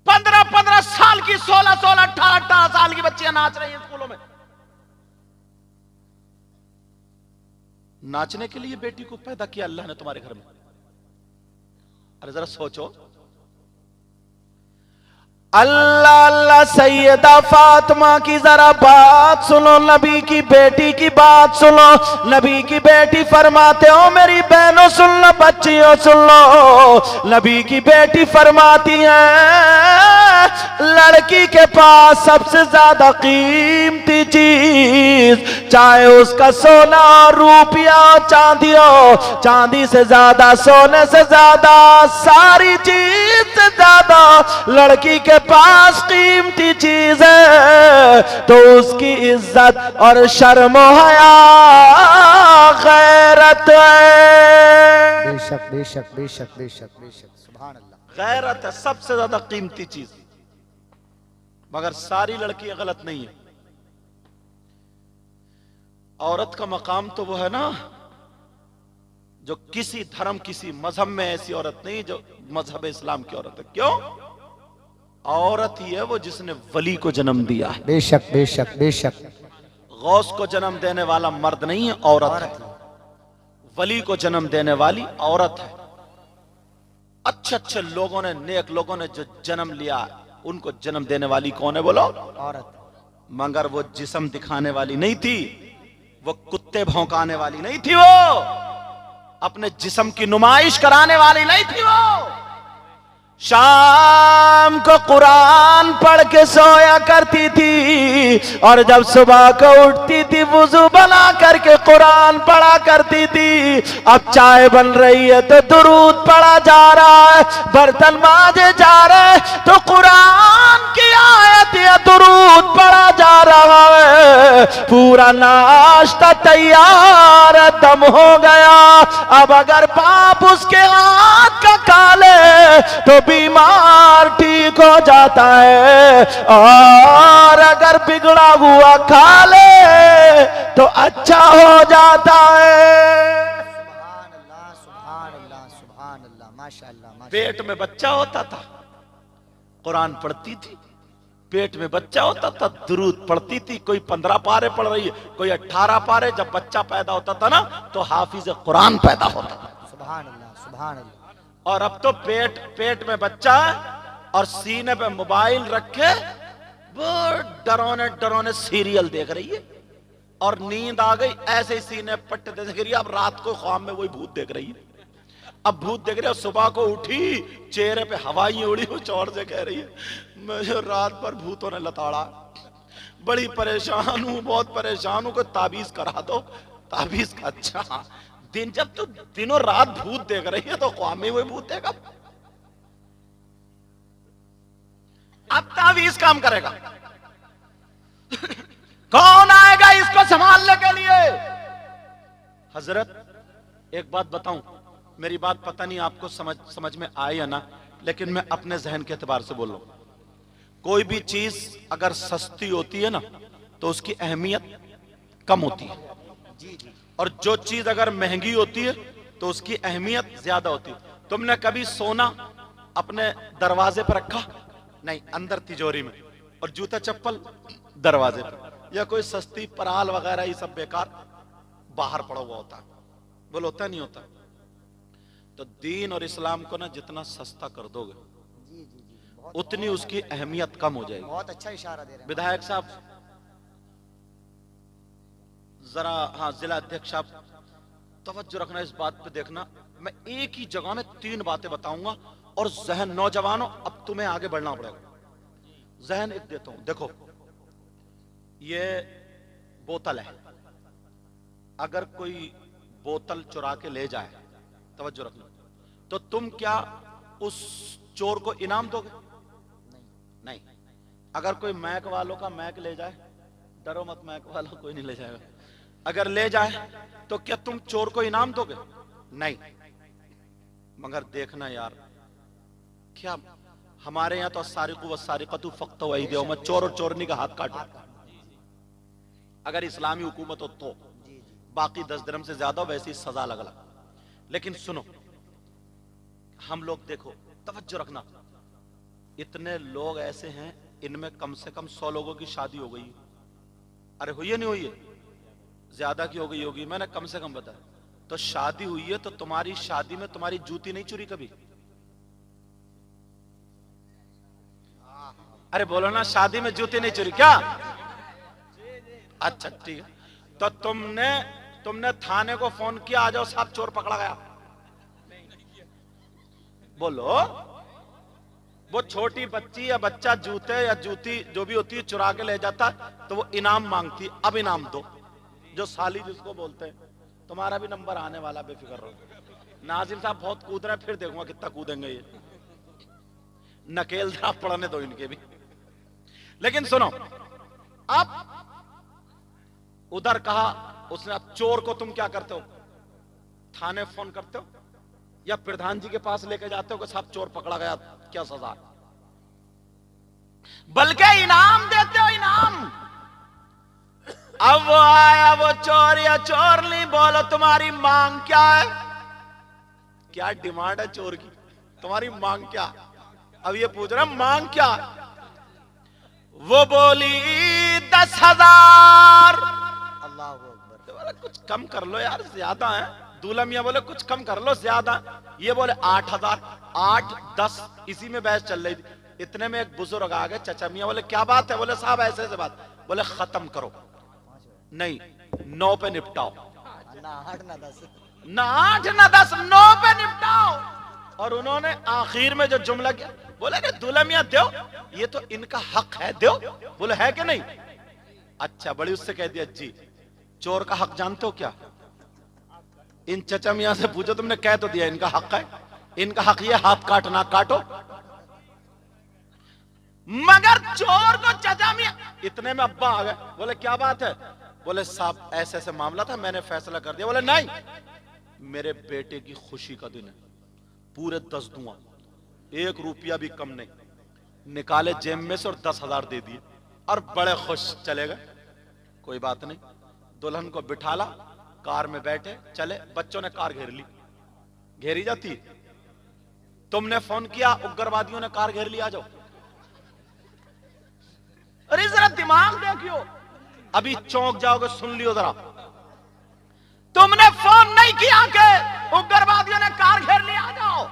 15-15 साल की, 16-16, 18-18 साल की बच्चियां नाच रही हैं स्कूलों में। नाचने के लिए बेटी को पैदा किया अल्लाह ने तुम्हारे घर में? अरे जरा सोचो। अल्लाह अल्लाह, सैयदा फातिमा की जरा बात सुनो, नबी की बेटी की बात सुनो। नबी की बेटी फरमाते हो, मेरी बहनों सुन लो, बच्चियों सुन लो। नबी की बेटी फरमाती है लड़की के पास सबसे ज्यादा कीमती चीज, चाहे उसका सोना रुपया चांदी हो, चांदी से ज्यादा सोने से ज्यादा सारी चीज से ज्यादा लड़की के पास कीमती चीज है तो उसकी इज्जत और शर्म हया गैरत है। बेशक बेशक बेशक बेशक बेशक, सुभान अल्लाह। गैरत है सबसे ज्यादा कीमती चीज। मगर सारी लड़कियां गलत नहीं है। औरत का मकाम तो वो है ना जो किसी धर्म किसी मजहब में ऐसी औरत नहीं जो मजहब इस्लाम की औरत है। क्यों? औरत ही है वो जिसने वली को जन्म दिया है। बेशक बेशक बेशक। गौस को जन्म देने वाला मर्द नहीं है, औरत है। वली को जन्म देने वाली औरत है। अच्छे अच्छे लोगों ने, नेक लोगों ने जो जन्म लिया उनको जन्म देने वाली कौन है बोलो? औरत। मगर वो जिस्म दिखाने वाली नहीं थी, वो कुत्ते भौंकाने वाली नहीं थी, वो अपने जिस्म की नुमाइश कराने वाली नहीं थी। वो शाम को कुरान पढ़ के सोया करती थी और जब सुबह को उठती थी वुजू बना करके कुरान पढ़ा करती थी। अब चाय बन रही है तो दुरूद पढ़ा जा रहा है, बर्तन माजे जा रहे तो कुरान की आयत या दुरूद पढ़ा जा रहा है। पूरा नाश्ता तैयार, दम हो गया। अब अगर बाप उसके हाथ का काले तो बीमार ठीक हो जाता है, और अगर बिगड़ा हुआ खा ले तो अच्छा हो जाता है। सुभान अल्लाह सुभान अल्लाह सुभान अल्लाह, माशाअल्लाह। पेट में बच्चा होता था, कुरान पढ़ती थी। पेट में बच्चा होता था, दुरूद पढ़ती थी। कोई 15 पारे पढ़ रही है, कोई 18 पारे। जब बच्चा पैदा होता था ना तो हाफिज कुरान पैदा होता था। सुभान अल्लाह सुभान अल्लाह। और अब तो पेट में बच्चा है और सीने पे मोबाइल रखे वो डरोने डरोने सीरियल देख रही है, और नींद आ गई ऐसे ही सीने पट्टे देख रही है। अब रात को ख्वाब में वही भूत देख रही है। अब भूत देख रही है, सुबह को उठी चेहरे पे हवाई उड़ी, कुछ और से कह रही है मुझे रात भर भूतों ने लताड़ा, बड़ी परेशान हूं, बहुत परेशान हूं, कोई ताबीज करा दो। ताबीज का? अच्छा, दिन जब तू दिनों रात भूत देख रही है तो ख्वाब में वही भूत देगा। अब ताबीज काम करेगा। कौन आएगा इसको संभालने के लिए? हजरत एक बात बताऊं, मेरी बात पता नहीं आपको समझ में आए या ना, लेकिन मैं अपने जहन के एतबार से बोल रहा हूं। कोई भी चीज अगर सस्ती होती है ना तो उसकी अहमियत कम होती है, और जो चीज अगर महंगी होती है तो उसकी अहमियत ज्यादा होती है। तुमने कभी सोना अपने दरवाजे पर रखा? नहीं, अंदर तिजोरी में, और जूता चप्पल दरवाजे पर। या कोई सस्ती पराल वगैरह ये सब बेकार बाहर पड़ा हुआ होता है, बोलो होता नहीं होता? तो दीन और इस्लाम को ना जितना सस्ता कर दोगे उतनी उसकी अहमियत कम हो जाएगी। बहुत अच्छा इशारा दे रहे हैं विधायक साहब जरा, हाँ जिला अध्यक्ष साहब तवज्जो रखना, इस बात पे देखना। मैं एक ही जगह में 3 बातें बताऊंगा और जहन, नौजवानों अब तुम्हें आगे बढ़ना पड़ेगा। जहन एक देता हूं, देखो ये बोतल है, अगर कोई बोतल चुरा के ले जाए, तवज्जो रखना, तो तुम क्या उस चोर को इनाम दोगे? नहीं। अगर कोई मैक वालों का मैक ले जाए, डरो मत, मैक वालों कोई नहीं ले जाएगा, अगर ले जाए तो क्या तुम चोर को इनाम दोगे? नहीं। मगर देखना यार, क्या हमारे यहां तो सारिकु व सारिकतु फक्तु अयदिहुम, चोर और चोरनी का हाथ काटो। अगर इस्लामी हुकूमत हो तो बाकी 10 दिरहम से ज्यादा वैसी सजा लग। लेकिन सुनो, हम लोग देखो, तवज्जो रखना, इतने लोग ऐसे हैं, इनमें कम से कम 100 लोगों की शादी हो गई। अरे हुई है नहीं हुई है? ज्यादा की हो गई होगी, मैंने कम से कम बताया। तो शादी हुई है तो तुम्हारी शादी में तुम्हारी जूती नहीं चुरी कभी? अरे बोलो ना, शादी में जूती नहीं चुरी क्या? अच्छा ठीक है, तो तुमने थाने को फोन किया, आ जाओ साहब चोर पकड़ा गया? बोलो वो छोटी बच्ची या बच्चा जूते या जूती जो भी होती है चुरा के ले जाता तो वो इनाम मांगती, अब इनाम दो, जो साली जिसको बोलते हैं। तुम्हारा भी नंबर आने वाला, बेफिक्र रहो। नाजिम साहब बहुत कूद रहे हैं, फिर देखूंगा कितना कूदेंगे ये। नकेल ड्राफ्ट पढ़ने दो इनके भी। लेकिन सुनो, अब उधर कहा उसने, अब चोर को तुम क्या करते हो? थाने फोन करते हो या प्रधान जी के पास लेके जाते हो कि साहब चोर पकड़ा गया, क्या सजा? बल्कि इनाम देते हो, इनाम। अब वो आया, वो चोर या चोरनी, बोलो तुम्हारी मांग क्या है? क्या डिमांड है चोर की? तुम्हारी मांग क्या? अब ये पूछ रहा मांग क्या? वो बोली 10,000। अल्लाह अकबर। बोले कुछ कम कर लो यार, ज्यादा है। दूल्हा मियां बोले कुछ कम कर लो, ज्यादा। ये बोले 8,000, 8, 10, इसी में बहस चल रही थी। इतने में एक बुजुर्ग आ गए, चचा मियां बोले क्या बात है? बोले साहब ऐसे ऐसे बात। बोले खत्म करो, नहीं 9 पे निपटाओ। ना 8 ना 10, ना 8 ना 10, 9 पे निपटाओ। और उन्होंने आखिर में जो जुमला किया, बोले कि दूल्हा मियां दो, ये तो इनका हक है, दो। बोले है कि नहीं? अच्छा, बड़ी उससे कह दिया जी चोर का हक जानते हो क्या? इन चचा मियां से पूछो, तुमने कह तो दिया इनका हक है, इनका हक ये हाथ काट ना काटो। मगर चोर को चचा मियां। इतने में अब्बा आ गए, बोले क्या बात है? बोले साहब ऐसे ऐसे मामला था, मैंने फैसला कर दिया। बोले नहीं, मेरे बेटे की खुशी का दिन है, पूरे 10 दूंगा, 1 रुपया भी कम नहीं। निकाले जेब में से और 10,000 दे दिए और बड़े खुश चले गए। कोई बात नहीं, दुल्हन को बिठाला, कार में बैठे चले। बच्चों ने कार घेर ली, घेरी जाती। तुमने फोन किया, उग्रवादियों ने कार घेर ली, आ जाओ। अरे जरा दिमाग देखियो, अभी चौंक जाओगे, सुन लियो जरा। तुमने फोन नहीं किया कि उग्रवादियों ने कार घेर लिया, आ जाओ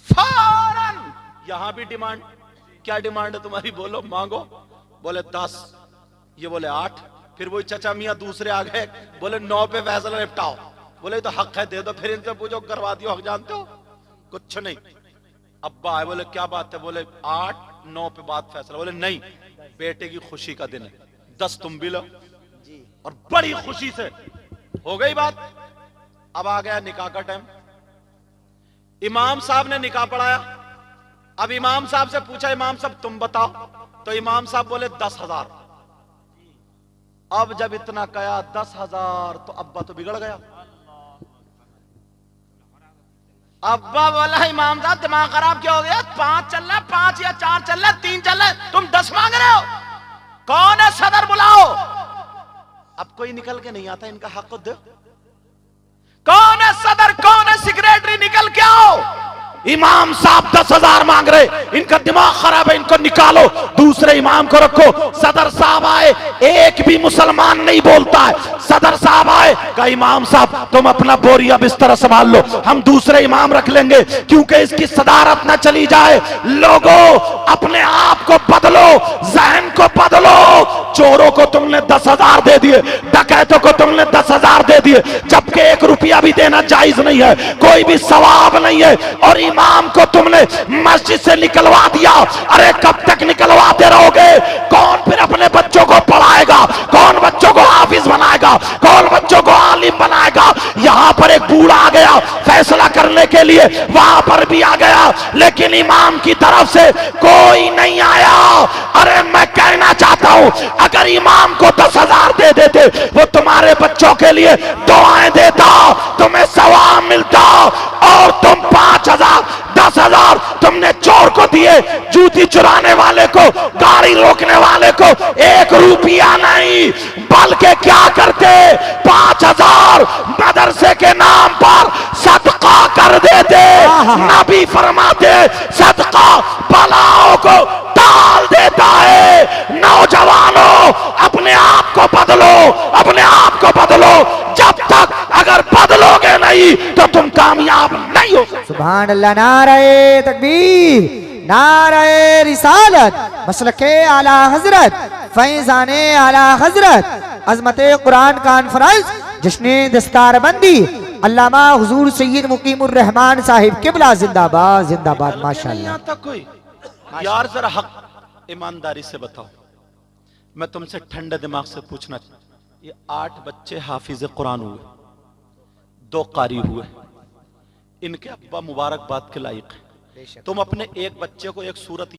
फौरन। यहां भी डिमांड, क्या डिमांड है तुम्हारी? बोलो, मांगो। बोले 10, ये बोले 8। फिर वही चचा मियां दूसरे आ गए, बोले 9 पे फैसला निपटाओ। बोले तो हक है, दे दो। फिर इनसे पूछो उग्रवादियों हक जानते हो? कुछ नहीं। अब्बा आए, बोले क्या बात है? बोले 8, 9 पे बात फैसला। बोले नहीं, बेटे की खुशी का दिन है, 10 तुम भी लो। और बड़ी खुशी से हो गई बात। अब आ गया निकाह का टाइम। इमाम साहब ने निकाह पढ़ाया। अब इमाम साहब से पूछा, इमाम साहब तुम बताओ। तो इमाम साहब बोले 10,000। अब जब इतना कहा 10,000, तो अब्बा तो बिगड़ गया। अब्बा बोला इमाम साहब दिमाग खराब क्यों हो गया? 5 चल रहा, 5 या 4 चल रहा, 3 चल रहा, तुम 10 मांग रहे हो? कौन है सदर? बुलाओ। अब कोई निकल के नहीं आता, इनका हक दो। कौन है सदर, कौन है सेक्रेटरी? निकल के आओ। इमाम साहब 10,000 मांग रहे, इनका दिमाग खराब है, इनको निकालो, दूसरे इमाम को रखो। सदर साहब आए, एक भी मुसलमान नहीं बोलता है। सदर साहब आए, कहा इमाम साहब तुम अपना बोरिया बिस्तर संभाल लो, हम दूसरे इमाम रख लेंगे, क्योंकि इसकी सदारत ना चली जाए। लोगों, अपने आप को बदलो, जहन को बदलो। चोरों को तुमने 10,000 दे दिए, डकैतों को तुमने 10,000 दे दिए, जबकि 1 रुपया भी देना जायज नहीं है, कोई भी सवाब नहीं है। और इमाम को तुमने मस्जिद से निकलवा दिया। अरे कब तक निकलवाते रहोगे? कौन फिर अपने बच्चों को पढ़ाएगा? कौन बच्चों को हाफिज बनाएगा? कौन बच्चों को आलिम बनाएगा? यहां पर एक बूढ़ा आ गया फैसला करने के लिए, वहां पर भी आ गया, लेकिन इमाम की तरफ से कोई नहीं आया। अरे मैं कहना चाहता हूं, अगर इमाम को 10,000 दे देते, वो तुम्हारे बच्चों के लिए दुआएं देता, तुम्हें सवाब मिलता। और तुम 5,000, 10,000 तुमने चोर को दिए, जूती चुराने वाले को, गाड़ी रोकने वाले को 1 रुपया नहीं, बल्कि क्या करते? 5,000 मदरसे के नाम पर सदका कर देते। नबी फरमाते सदका बलाओं को टाल देता है। नौजवानों, अपने आप को बदलो, अपने आप को बदलो। जब तक अगर बदलोगे नहीं तो तुम कामयाब नहीं हो सकते। सुभान अल्लाह। नारे तकबीर, नारे रिसालत, मसलके आला हजरत, फैजाने आला हजरत, अजमत कुरान कॉन्फ्रेंस, जश्न दस्तारबंदी अल्लामा हुजूर सैयद मुकीमुर रहमान साहिब किबला जिंदाबाद जिंदाबाद नहीं माशाअल्लाह। आता कोई। यार जरा हक ईमानदारी से बताओ, मैं तुमसे ठंडे दिमाग से पूछना, ये 8 बच्चे हाफिज कुरान हुए, 2 कारी हुए, इनके अब्बा मुबारकबाद के लायक हैं। तुम अपने एक बच्चे को एक सूरत